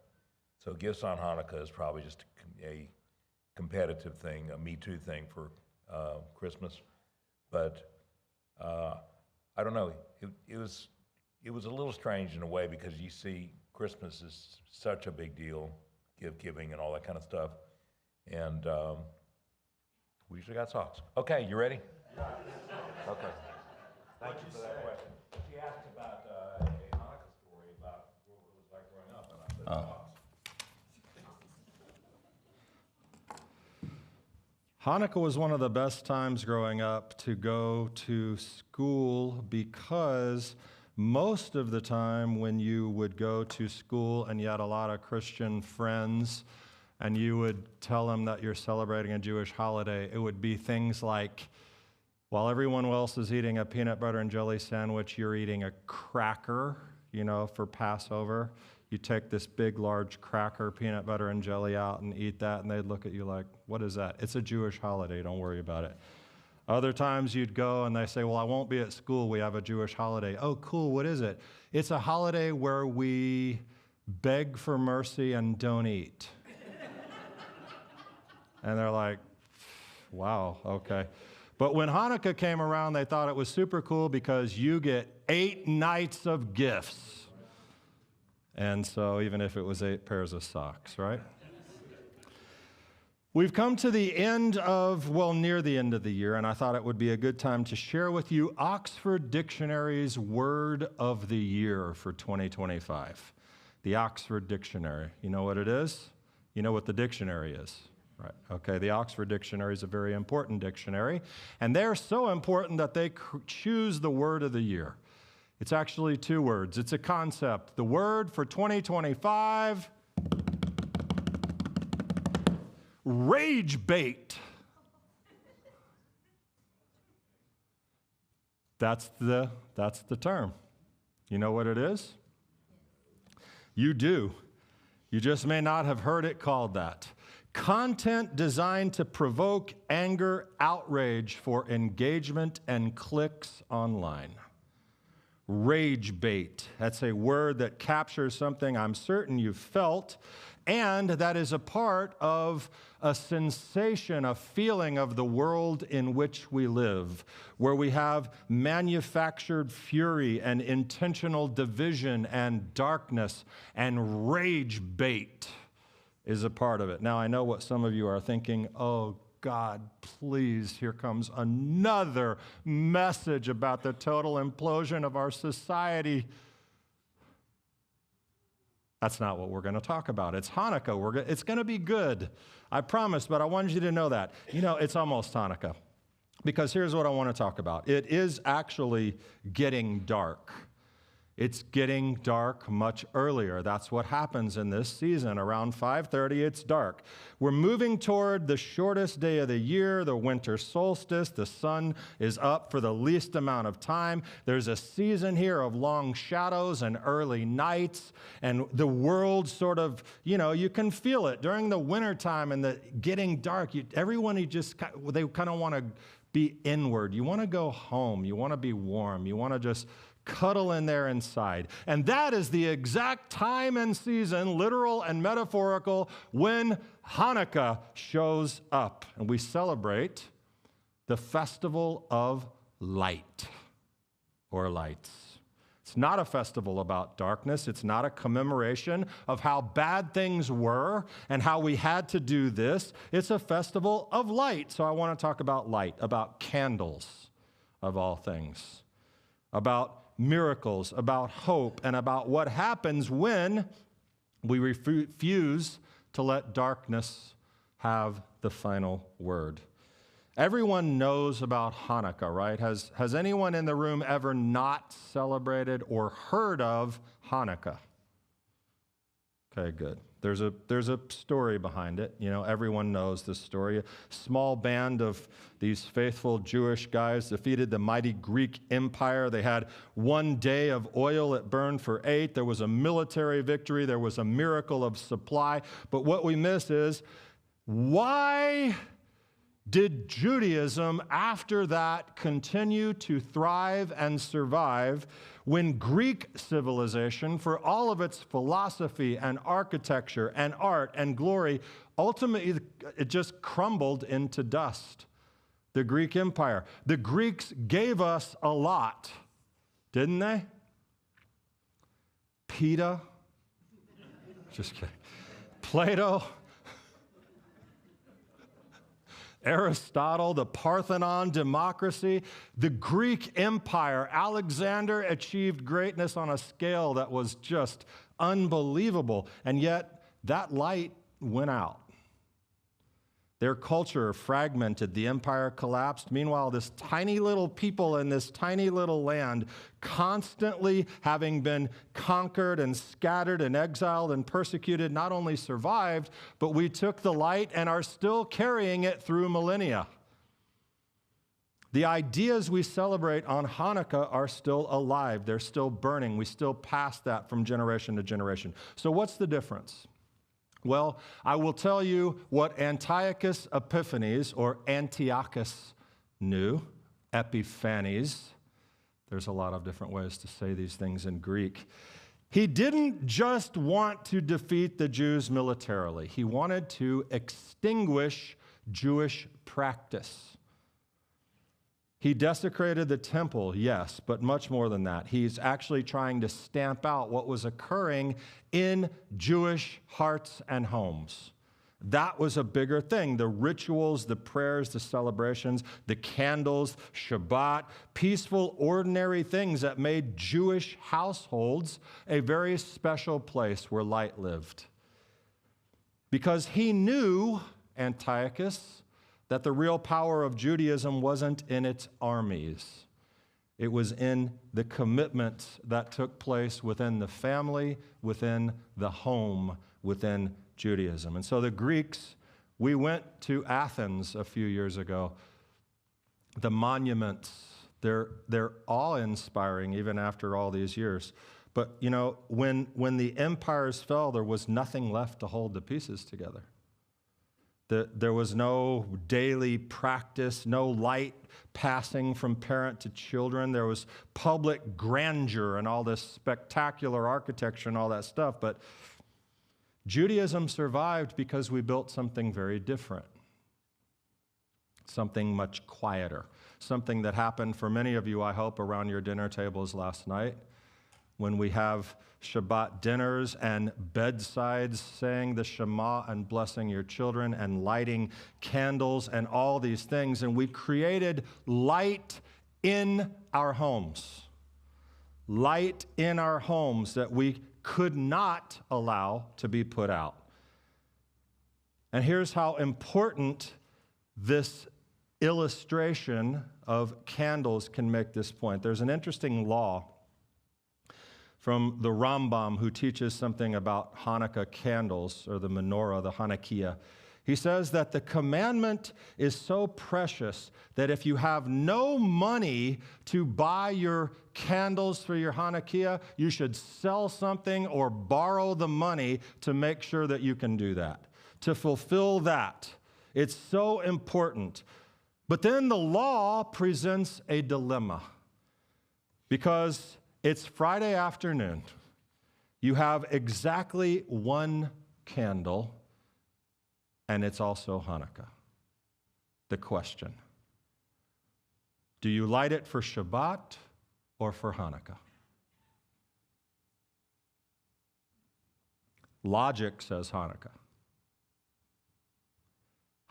Speaker 5: So gifts on Hanukkah is probably just a competitive thing, a Me Too thing for Christmas. But I don't know. It was a little strange in a way because you see Christmas is such a big deal. Giving and all that kind of stuff. And we usually got socks. Okay, you ready? Okay. Thank you for that question. She asked about a Hanukkah story about what it was like growing up, and I said socks.
Speaker 1: Hanukkah was one of the best times growing up to go to school because most of the time when you would go to school and you had a lot of Christian friends and you would tell them that you're celebrating a Jewish holiday, it would be things like, while everyone else is eating a peanut butter and jelly sandwich, you're eating a cracker, for Passover. You take this big, large cracker, peanut butter and jelly out and eat that, and they'd look at you like, what is that? It's a Jewish holiday, don't worry about it. Other times you'd go and they say, well, I won't be at school. We have a Jewish holiday. Oh, cool. What is it? It's a holiday where we beg for mercy and don't eat. And they're like, wow, okay. But when Hanukkah came around, they thought it was super cool because you get 8 nights of gifts. And so even if it was 8 pairs of socks, right? We've come to the end of, near the end of the year, and I thought it would be a good time to share with you Oxford Dictionary's Word of the Year for 2025. The Oxford Dictionary. You know what it is? You know what the dictionary is, right? Okay, the Oxford Dictionary is a very important dictionary, and they're so important that they choose the Word of the Year. It's actually 2 words. It's a concept. The word for 2025... rage bait.
Speaker 8: That's the term. You know what it is? You do. You just may not have heard it called that. Content designed to provoke anger, outrage for engagement and clicks online. Rage bait. That's a word that captures something I'm certain you've felt, and that is a part of a sensation, a feeling of the world in which we live, where we have manufactured fury and intentional division and darkness, and rage bait is a part of it. Now, I know what some of you are thinking, oh, God, please, here comes another message about the total implosion of our society. That's not what we're going to talk about. It's Hanukkah. It's going to be good. I promise, but I wanted you to know that. You know, it's almost Hanukkah. Because here's what I want to talk about. It is actually getting dark. It's getting dark much earlier. That's what happens in this season. Around 5:30, it's dark. We're moving toward the shortest day of the year, the winter solstice. The sun is up for the least amount of time. There's a season here of long shadows and early nights, and the world sort of, you can feel it. During the wintertime and the getting dark, they kind of want to be inward. You want to go home. You want to be warm. You want to just cuddle in there inside. And that is the exact time and season, literal and metaphorical, when Hanukkah shows up. And we celebrate the festival of light, or lights. It's not a festival about darkness. It's not a commemoration of how bad things were and how we had to do this. It's a festival of light. So I want to talk about light, about candles, of all things, about miracles, about hope, and about what happens when we refuse to let darkness have the final word. Everyone knows about Hanukkah, right? Has anyone in the room ever not celebrated or heard of Hanukkah? Okay, good. There's a story behind it. Everyone knows this story. A small band of these faithful Jewish guys defeated the mighty Greek Empire. They had one day of oil. It burned for 8. There was a military victory. There was a miracle of supply. But what we miss is, why did Judaism, after that, continue to thrive and survive when Greek civilization, for all of its philosophy and architecture and art and glory, ultimately it just crumbled into dust? The Greek Empire. The Greeks gave us a lot, didn't they? Peta, just kidding. Plato, Aristotle, the Parthenon democracy, the Greek Empire. Alexander achieved greatness on a scale that was just unbelievable, and yet that light went out. Their culture fragmented. The empire collapsed. Meanwhile, this tiny little people in this tiny little land, constantly having been conquered and scattered and exiled and persecuted, not only survived, but we took the light and are still carrying it through millennia. The ideas we celebrate on Hanukkah are still alive. They're still burning. We still pass that from generation to generation. So what's the difference? Well, I will tell you what Antiochus Epiphanes, or Antiochus, knew. Epiphanes. There's a lot of different ways to say these things in Greek. He didn't just want to defeat the Jews militarily. He wanted to extinguish Jewish practice. He desecrated the temple, yes, but much more than that. He's actually trying to stamp out what was occurring in Jewish hearts and homes. That was a bigger thing. The rituals, the prayers, the celebrations, the candles, Shabbat, peaceful, ordinary things that made Jewish households a very special place where light lived. Because he knew, Antiochus, that the real power of Judaism wasn't in its armies. It was in the commitment that took place within the family, within the home, within Judaism. And so the Greeks, we went to Athens a few years ago. The monuments, They're awe-inspiring even after all these years. But, you know, when the empires fell, there was nothing left to hold the pieces together. There was no daily practice, no light passing from parent to children. There was public grandeur and all this spectacular architecture and all that stuff. But Judaism survived because we built something very different, something much quieter, something that happened for many of you, I hope, around your dinner tables last night, when we have Shabbat dinners and bedsides saying the Shema and blessing your children and lighting candles and all these things. And we created light in our homes. Light in our homes that we could not allow to be put out. And here's how important this illustration of candles can make this point. There's an interesting law from the Rambam, who teaches something about Hanukkah candles, or the menorah, the Hanukkah. He says that the commandment is so precious that if you have no money to buy your candles for your Hanukkah, you should sell something or borrow the money to make sure that you can do that, to fulfill that. It's so important. But then the law presents a dilemma, because it's Friday afternoon. You have exactly one candle, and it's also Hanukkah. The question: do you light it for Shabbat or for Hanukkah? Logic says Hanukkah.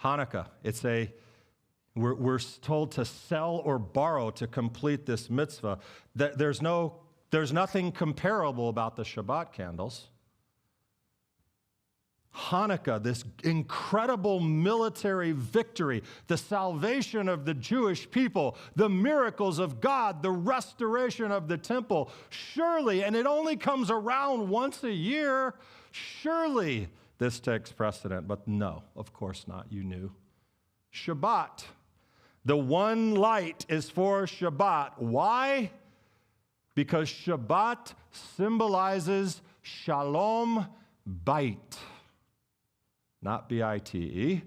Speaker 8: Hanukkah, we're told to sell or borrow to complete this mitzvah. There's nothing comparable about the Shabbat candles. Hanukkah, this incredible military victory, the salvation of the Jewish people, the miracles of God, the restoration of the temple. Surely, and it only comes around once a year, surely this takes precedent. But no, of course not. You knew. Shabbat. The one light is for Shabbat. Why? Because Shabbat symbolizes Shalom Bait. Not B-I-T-E.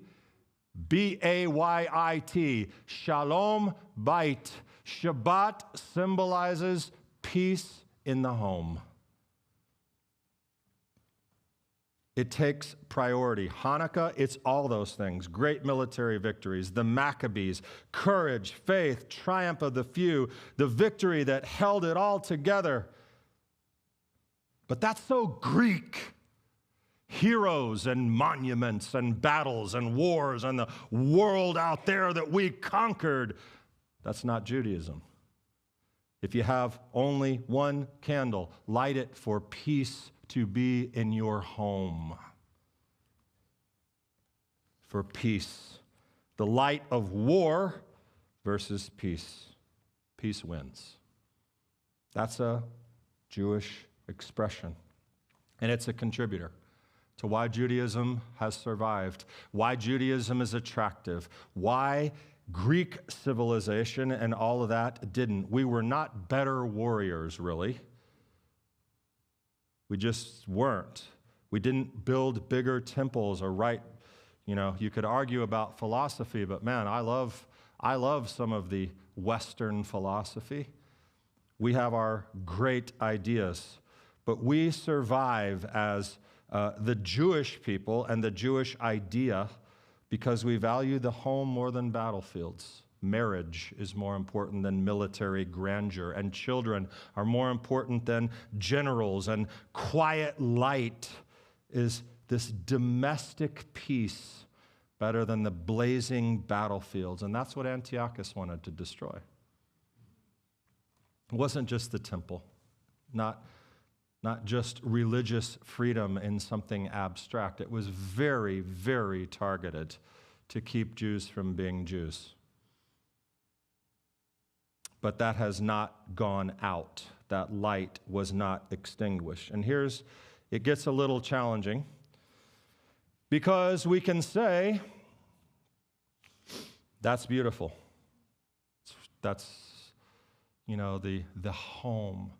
Speaker 8: B-A-Y-I-T. Shalom Bait. Shabbat symbolizes peace in the home. It takes priority. Hanukkah, it's all those things. Great military victories, the Maccabees, courage, faith, triumph of the few, the victory that held it all together. But that's so Greek. Heroes and monuments and battles and wars and the world out there that we conquered. That's not Judaism. If you have only one candle, light it for peace to be in your home. For peace. The light of war versus peace. Peace wins. That's a Jewish expression. And it's a contributor to why Judaism has survived, why Judaism is attractive, why Greek civilization and all of that didn't. We were not better warriors, really. We just weren't. We didn't build bigger temples or write, you could argue about philosophy, but man, I love some of the Western philosophy. We have our great ideas, but we survive as the Jewish people and the Jewish idea because we value the home more than battlefields. Marriage is more important than military grandeur, and children are more important than generals, and quiet light is this domestic peace better than the blazing battlefields. And that's what Antiochus wanted to destroy. It wasn't just the temple, not just religious freedom in something abstract. It was very, very targeted to keep Jews from being Jews. But that has not gone out. That light was not extinguished. And it gets a little challenging because we can say, that's beautiful. That's the home,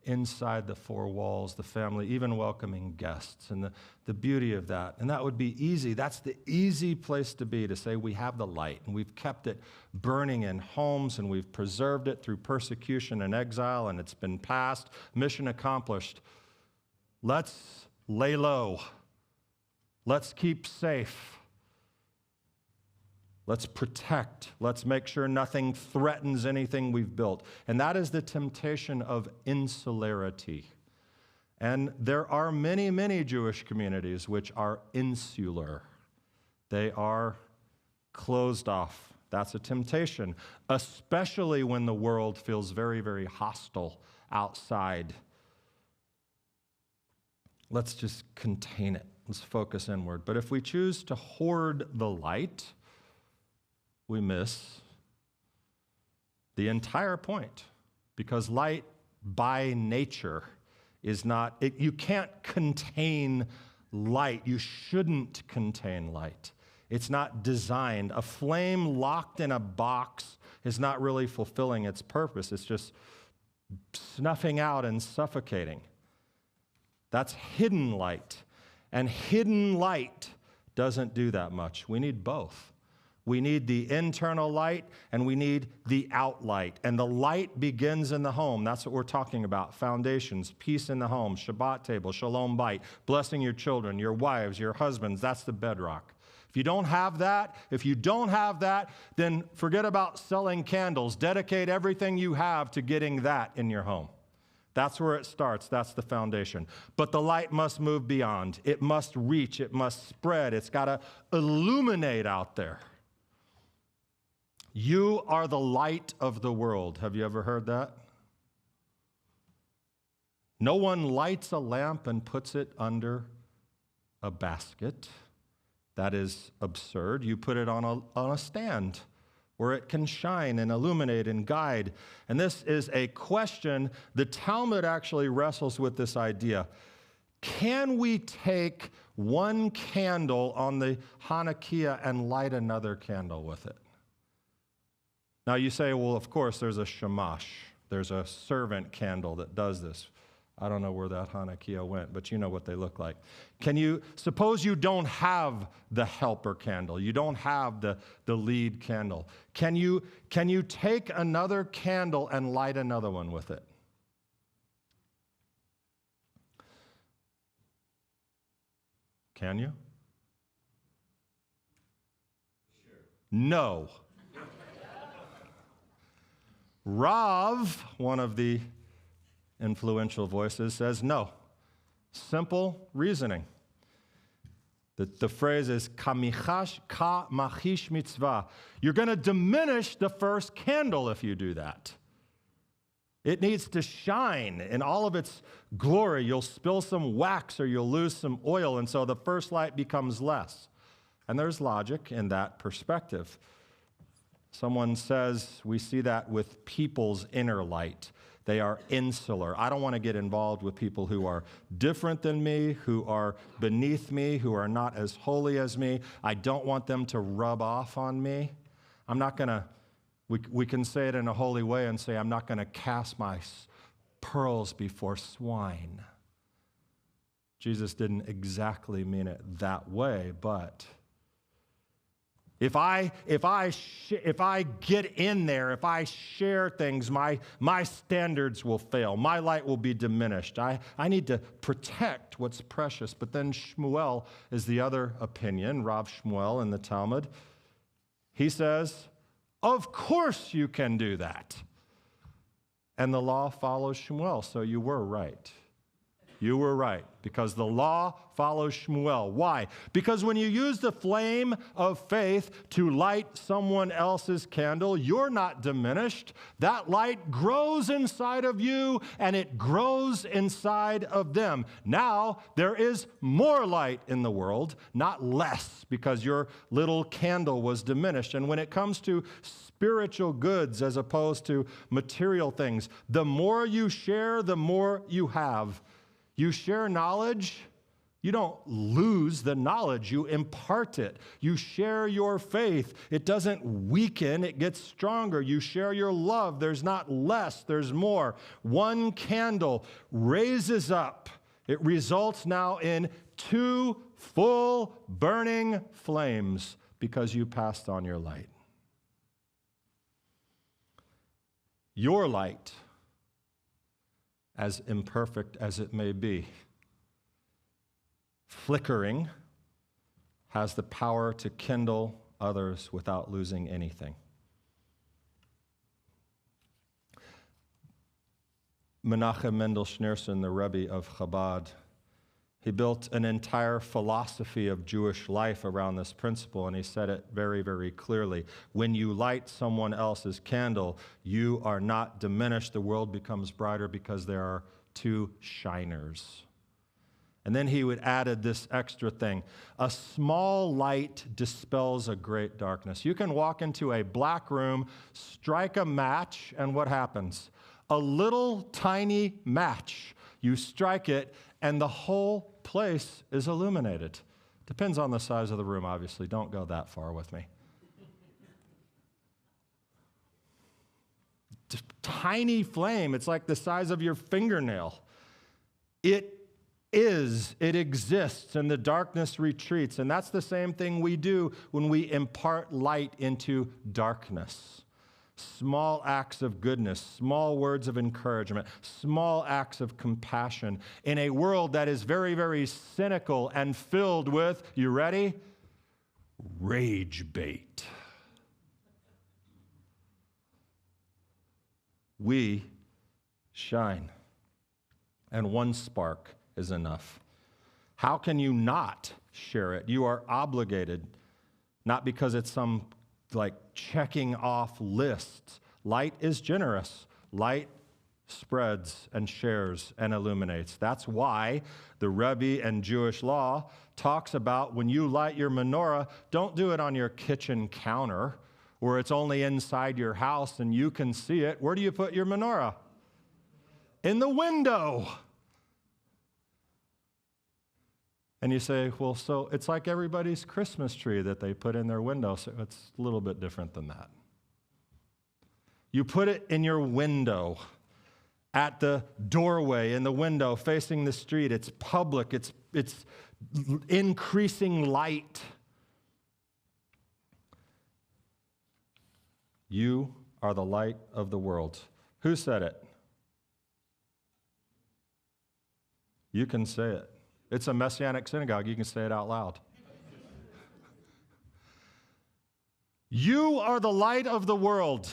Speaker 8: inside the four walls, the family, even welcoming guests, and the beauty of that. And that would be easy. That's the easy place to be, to say we have the light, and we've kept it burning in homes, and we've preserved it through persecution and exile, and it's been passed. Mission accomplished. Let's lay low. Let's keep safe. Let's protect. Let's make sure nothing threatens anything we've built. And that is the temptation of insularity. And there are many, many Jewish communities which are insular. They are closed off. That's a temptation, especially when the world feels very, very hostile outside. Let's just contain it. Let's focus inward. But if we choose to hoard the light, we miss the entire point, because light by nature is not, you can't contain light. You shouldn't contain light. It's not designed. A flame locked in a box is not really fulfilling its purpose. It's just snuffing out and suffocating. That's hidden light. And hidden light doesn't do that much. We need both. We need the internal light, and we need the out light. And the light begins in the home. That's what we're talking about. Foundations, peace in the home, Shabbat table, Shalom bite, blessing your children, your wives, your husbands. That's the bedrock. If you don't have that, then forget about selling candles. Dedicate everything you have to getting that in your home. That's where it starts. That's the foundation. But the light must move beyond. It must reach. It must spread. It's got to illuminate out there. You are the light of the world. Have you ever heard that? No one lights a lamp and puts it under a basket. That is absurd. You put it on a stand where it can shine and illuminate and guide. And this is a question. The Talmud actually wrestles with this idea. Can we take one candle on the Hanukkah and light another candle with it? Now you say, well, of course, there's a shamash. There's a servant candle that does this. I don't know where that Hanukkah went, but you know what they look like. Suppose you don't have the helper candle. You don't have the lead candle. Can you take another candle and light another one with it? Can you? Sure. No. Rav, one of the influential voices, says no. Simple reasoning. The phrase is ka machish mitzvah. You're going to diminish the first candle if you do that. It needs to shine in all of its glory. You'll spill some wax or you'll lose some oil, and so the first light becomes less. And there's logic in that perspective. Someone says we see that with people's inner light. They are insular. I don't want to get involved with people who are different than me, who are beneath me, who are not as holy as me. I don't want them to rub off on me. I'm not going to, we can say it in a holy way and say, I'm not going to cast my pearls before swine. Jesus didn't exactly mean it that way, but If I get in there, if I share things, my standards will fail. My light will be diminished. I need to protect what's precious. But then Shmuel is the other opinion, Rav Shmuel in the Talmud. He says, of course you can do that. And the law follows Shmuel, so you were right. You were right, because the law follows Shmuel. Why? Because when you use the flame of faith to light someone else's candle, you're not diminished. That light grows inside of you, and it grows inside of them. Now, there is more light in the world, not less, because your little candle was diminished. And when it comes to spiritual goods as opposed to material things, the more you share, the more you have. You share knowledge, You don't lose the knowledge, you impart it. You share your faith. It doesn't weaken, it gets stronger. You share your love. There's not less, there's more. One candle raises up. It results now in 2 full burning flames because you passed on your light. Your light, as imperfect as it may be, flickering, has the power to kindle others without losing anything. Menachem Mendel Schneerson, the Rebbe of Chabad, he built an entire philosophy of Jewish life around this principle, and he said it very, very clearly. When you light someone else's candle, you are not diminished. The world becomes brighter because there are 2 shiners. And then he would added this extra thing. A small light dispels a great darkness. You can walk into a black room, strike a match, and what happens? A little tiny match. You strike it, and the whole place is illuminated. Depends on the size of the room, obviously. Don't go that far with me. Just tiny flame. It's like the size of your fingernail. It exists, and the darkness retreats. And that's the same thing we do when we impart light into darkness. Small acts of goodness, small words of encouragement, small acts of compassion in a world that is very, very cynical and filled with, you ready? Rage bait. We shine, and one spark is enough. How can you not share it? You are obligated, not because it's some like checking off lists. Light is generous. Light spreads and shares and illuminates. That's why the Rebbe and Jewish law talks about when you light your menorah, don't do it on your kitchen counter where it's only inside your house and you can see it. Where do you put your menorah? In the window. And you say, well, so it's like everybody's Christmas tree that they put in their window, so it's a little bit different than that. You put it in your window, at the doorway, in the window, facing the street. It's public, it's increasing light. You are the light of the world. Who said it? You can say it. It's a Messianic synagogue. You can say it out loud. You are the light of the world.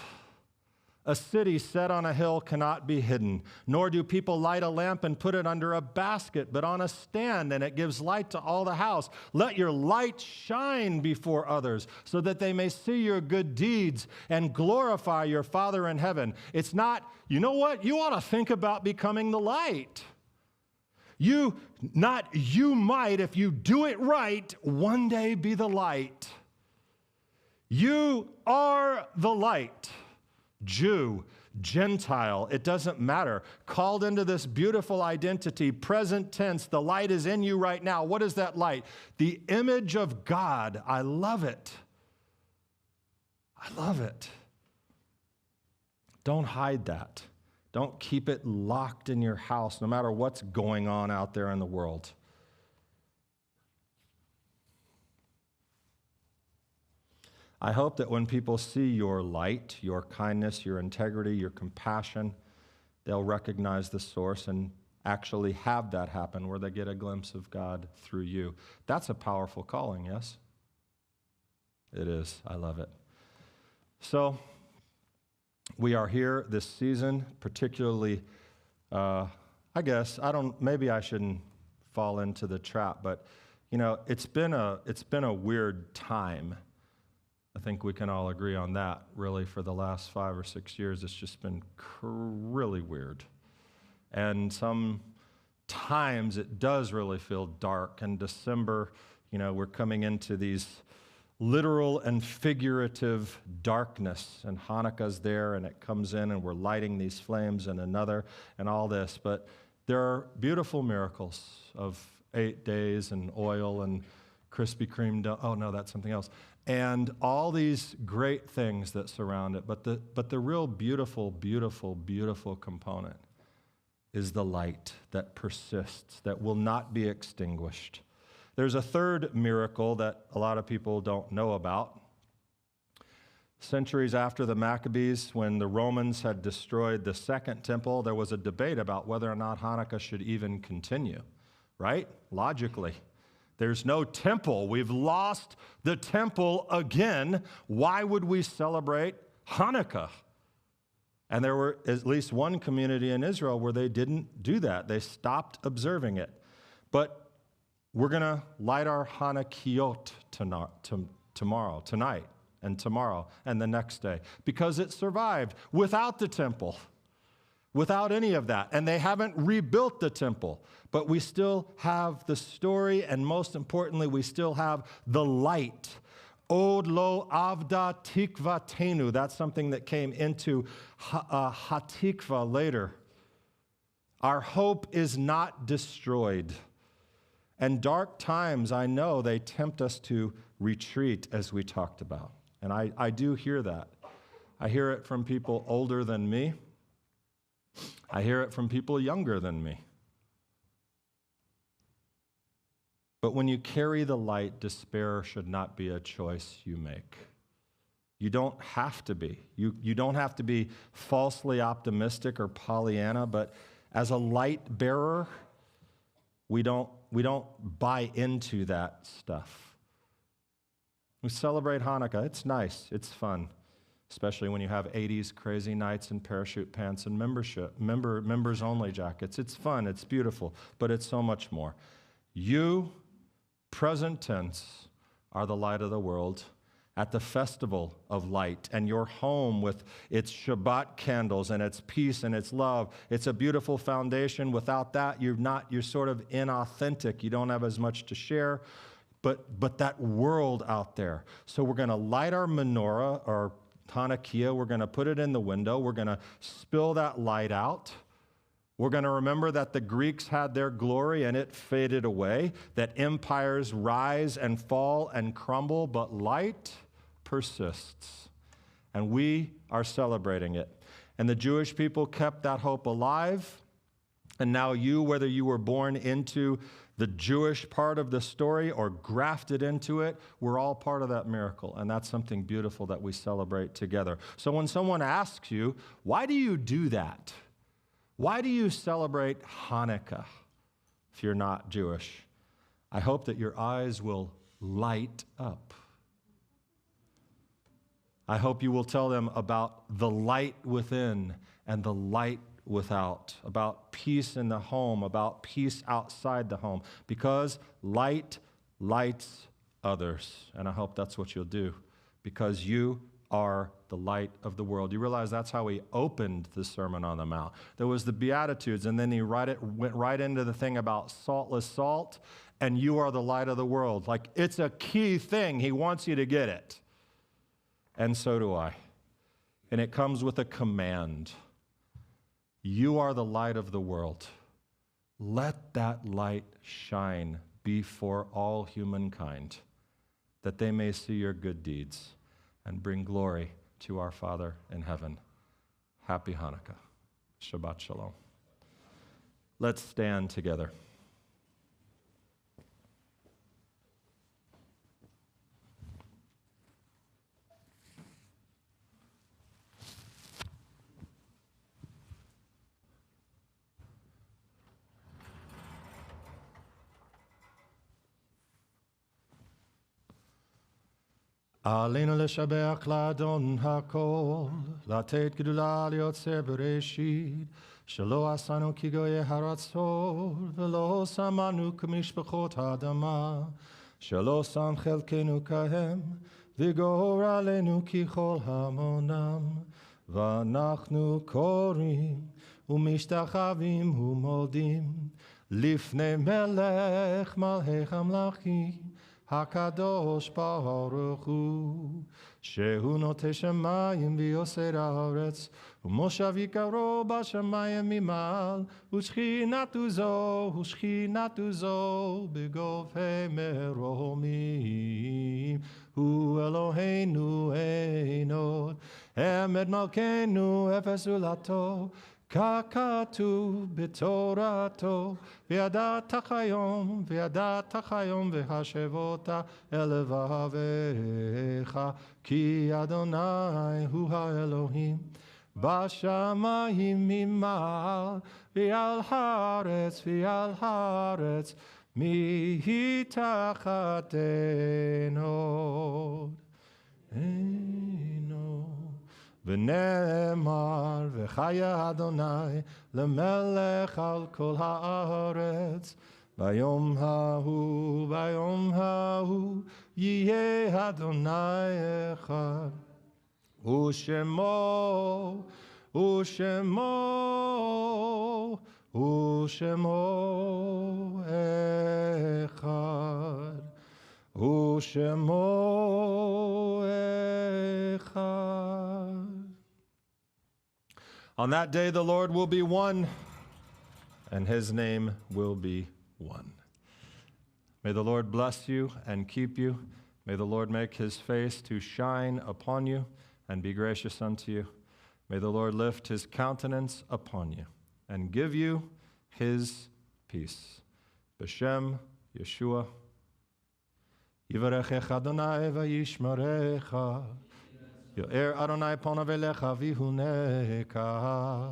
Speaker 8: A city set on a hill cannot be hidden, nor do people light a lamp and put it under a basket, but on a stand, and it gives light to all the house. Let your light shine before others, so that they may see your good deeds and glorify your Father in heaven. It's not, you know what? You ought to think about becoming the light. You might, if you do it right, one day be the light. You are the light. Jew, Gentile, it doesn't matter. Called into this beautiful identity, present tense, the light is in you right now. What is that light? The image of God. I love it. I love it. Don't hide that. Don't keep it locked in your house, no matter what's going on out there in the world. I hope that when people see your light, your kindness, your integrity, your compassion, they'll recognize the source and actually have that happen where they get a glimpse of God through you. That's a powerful calling, yes? It is. I love it. So, we are here this season, particularly, maybe I shouldn't fall into the trap, but, it's been a weird time. I think we can all agree on that, really, for the last 5 or 6 years. It's just been really weird. And sometimes it does really feel dark. In December, we're coming into these literal and figurative darkness, and Hanukkah's there, and it comes in, and we're lighting these flames and another, and all this. But there are beautiful miracles of 8 days and oil and Krispy Kreme. Oh, no, that's something else. And all these great things that surround it. But the real beautiful, beautiful, beautiful component is the light that persists, that will not be extinguished. There's a third miracle that a lot of people don't know about. Centuries after the Maccabees, when the Romans had destroyed the second temple, there was a debate about whether or not Hanukkah should even continue, right? Logically. There's no temple. We've lost the temple again. Why would we celebrate Hanukkah? And there were at least one community in Israel where they didn't do that. They stopped observing it. But we're going to light our Hanukkot tonight, and tomorrow, and the next day, because it survived without the temple, without any of that. And they haven't rebuilt the temple, but we still have the story, and most importantly, we still have the light. Od lo avda tikvatenu. That's something that came into hatikva later. Our hope is not destroyed. And dark times, I know, they tempt us to retreat, as we talked about. And I do hear that. I hear it from people older than me. I hear it from people younger than me. But when you carry the light, despair should not be a choice you make. You don't have to be. You don't have to be falsely optimistic or Pollyanna, but as a light bearer, we don't buy into that stuff. We celebrate Hanukkah. It's nice. It's fun, especially when you have 80s crazy nights and parachute pants and members-only jackets. It's fun. It's beautiful, but it's so much more. You, present tense, are the light of the world at the festival of light, and your home with its Shabbat candles and its peace and its love. It's a beautiful foundation. Without that, you're sort of inauthentic. You don't have as much to share. But that world out there. So we're going to light our menorah, or Hanukkah. We're going to put it in the window. We're going to spill that light out. We're going to remember that the Greeks had their glory and it faded away, that empires rise and fall and crumble, but light persists. And we are celebrating it. And the Jewish people kept that hope alive. And now you, whether you were born into the Jewish part of the story or grafted into it, we're all part of that miracle. And that's something beautiful that we celebrate together. So when someone asks you, why do you do that? Why do you celebrate Hanukkah if you're not Jewish? I hope that your eyes will light up. I hope you will tell them about the light within and the light without, about peace in the home, about peace outside the home, because light lights others. And I hope that's what you'll do, because you are the light of the world. You realize that's how he opened the Sermon on the Mount. There was the Beatitudes, and then he went right into the thing about saltless salt, and you are the light of the world. Like, it's a key thing. He wants you to get it. And so do I. And it comes with a command. You are the light of the world. Let that light shine before all humankind, that they may see your good deeds and bring glory to our Father in heaven. Happy Hanukkah. Shabbat Shalom. Let's stand together. עלינו לשבח לאדון הכל, לתת גדולה ליוצר בראשית, שלא עשינו כגויי הרצון, ולא שמנו כמשפחות האדמה, שלא שם חלקנו כהם, וגור עלינו ככל המונם, ואנחנו קוראים ומשתחווים ומודים, לפני מלך מלכי המלכים, הקדוש ברוך הוא, שהוא נוטה שמים ויוסר הארץ, ומושב יקרו בשמיים ממעל, ושכינתו זו בגופי מרומים. הוא אלוהינו אין עוד, עמד מלכנו אפס זולתו, ככתוב בתורתו, וידעת היום והשבותה אל לבביך, כי אדוני הוא האלוהים, בשמיים ממעל, ועל הארץ מתחת אין עוד. ונאמר, וחיה אדוני למלך על כל הארץ, ביום ההוא יהיה אדוני אחד, ושמו אחד, ושמו אחד. On that day the Lord will be one, and his name will be one. May the Lord bless you and keep you. May the Lord make his face to shine upon you and be gracious unto you. May the Lord lift his countenance upon you and give you his peace. B'Shem Yeshua. Yivarechech Adonai v'yishmerecha. Yo'er Adonai ponav elecha v'yihuneka.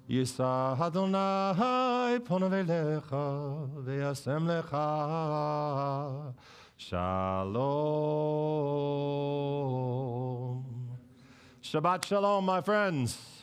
Speaker 8: Yisa Adonai ponav elecha v'yasem lecha. Shalom. Shabbat Shalom, my friends.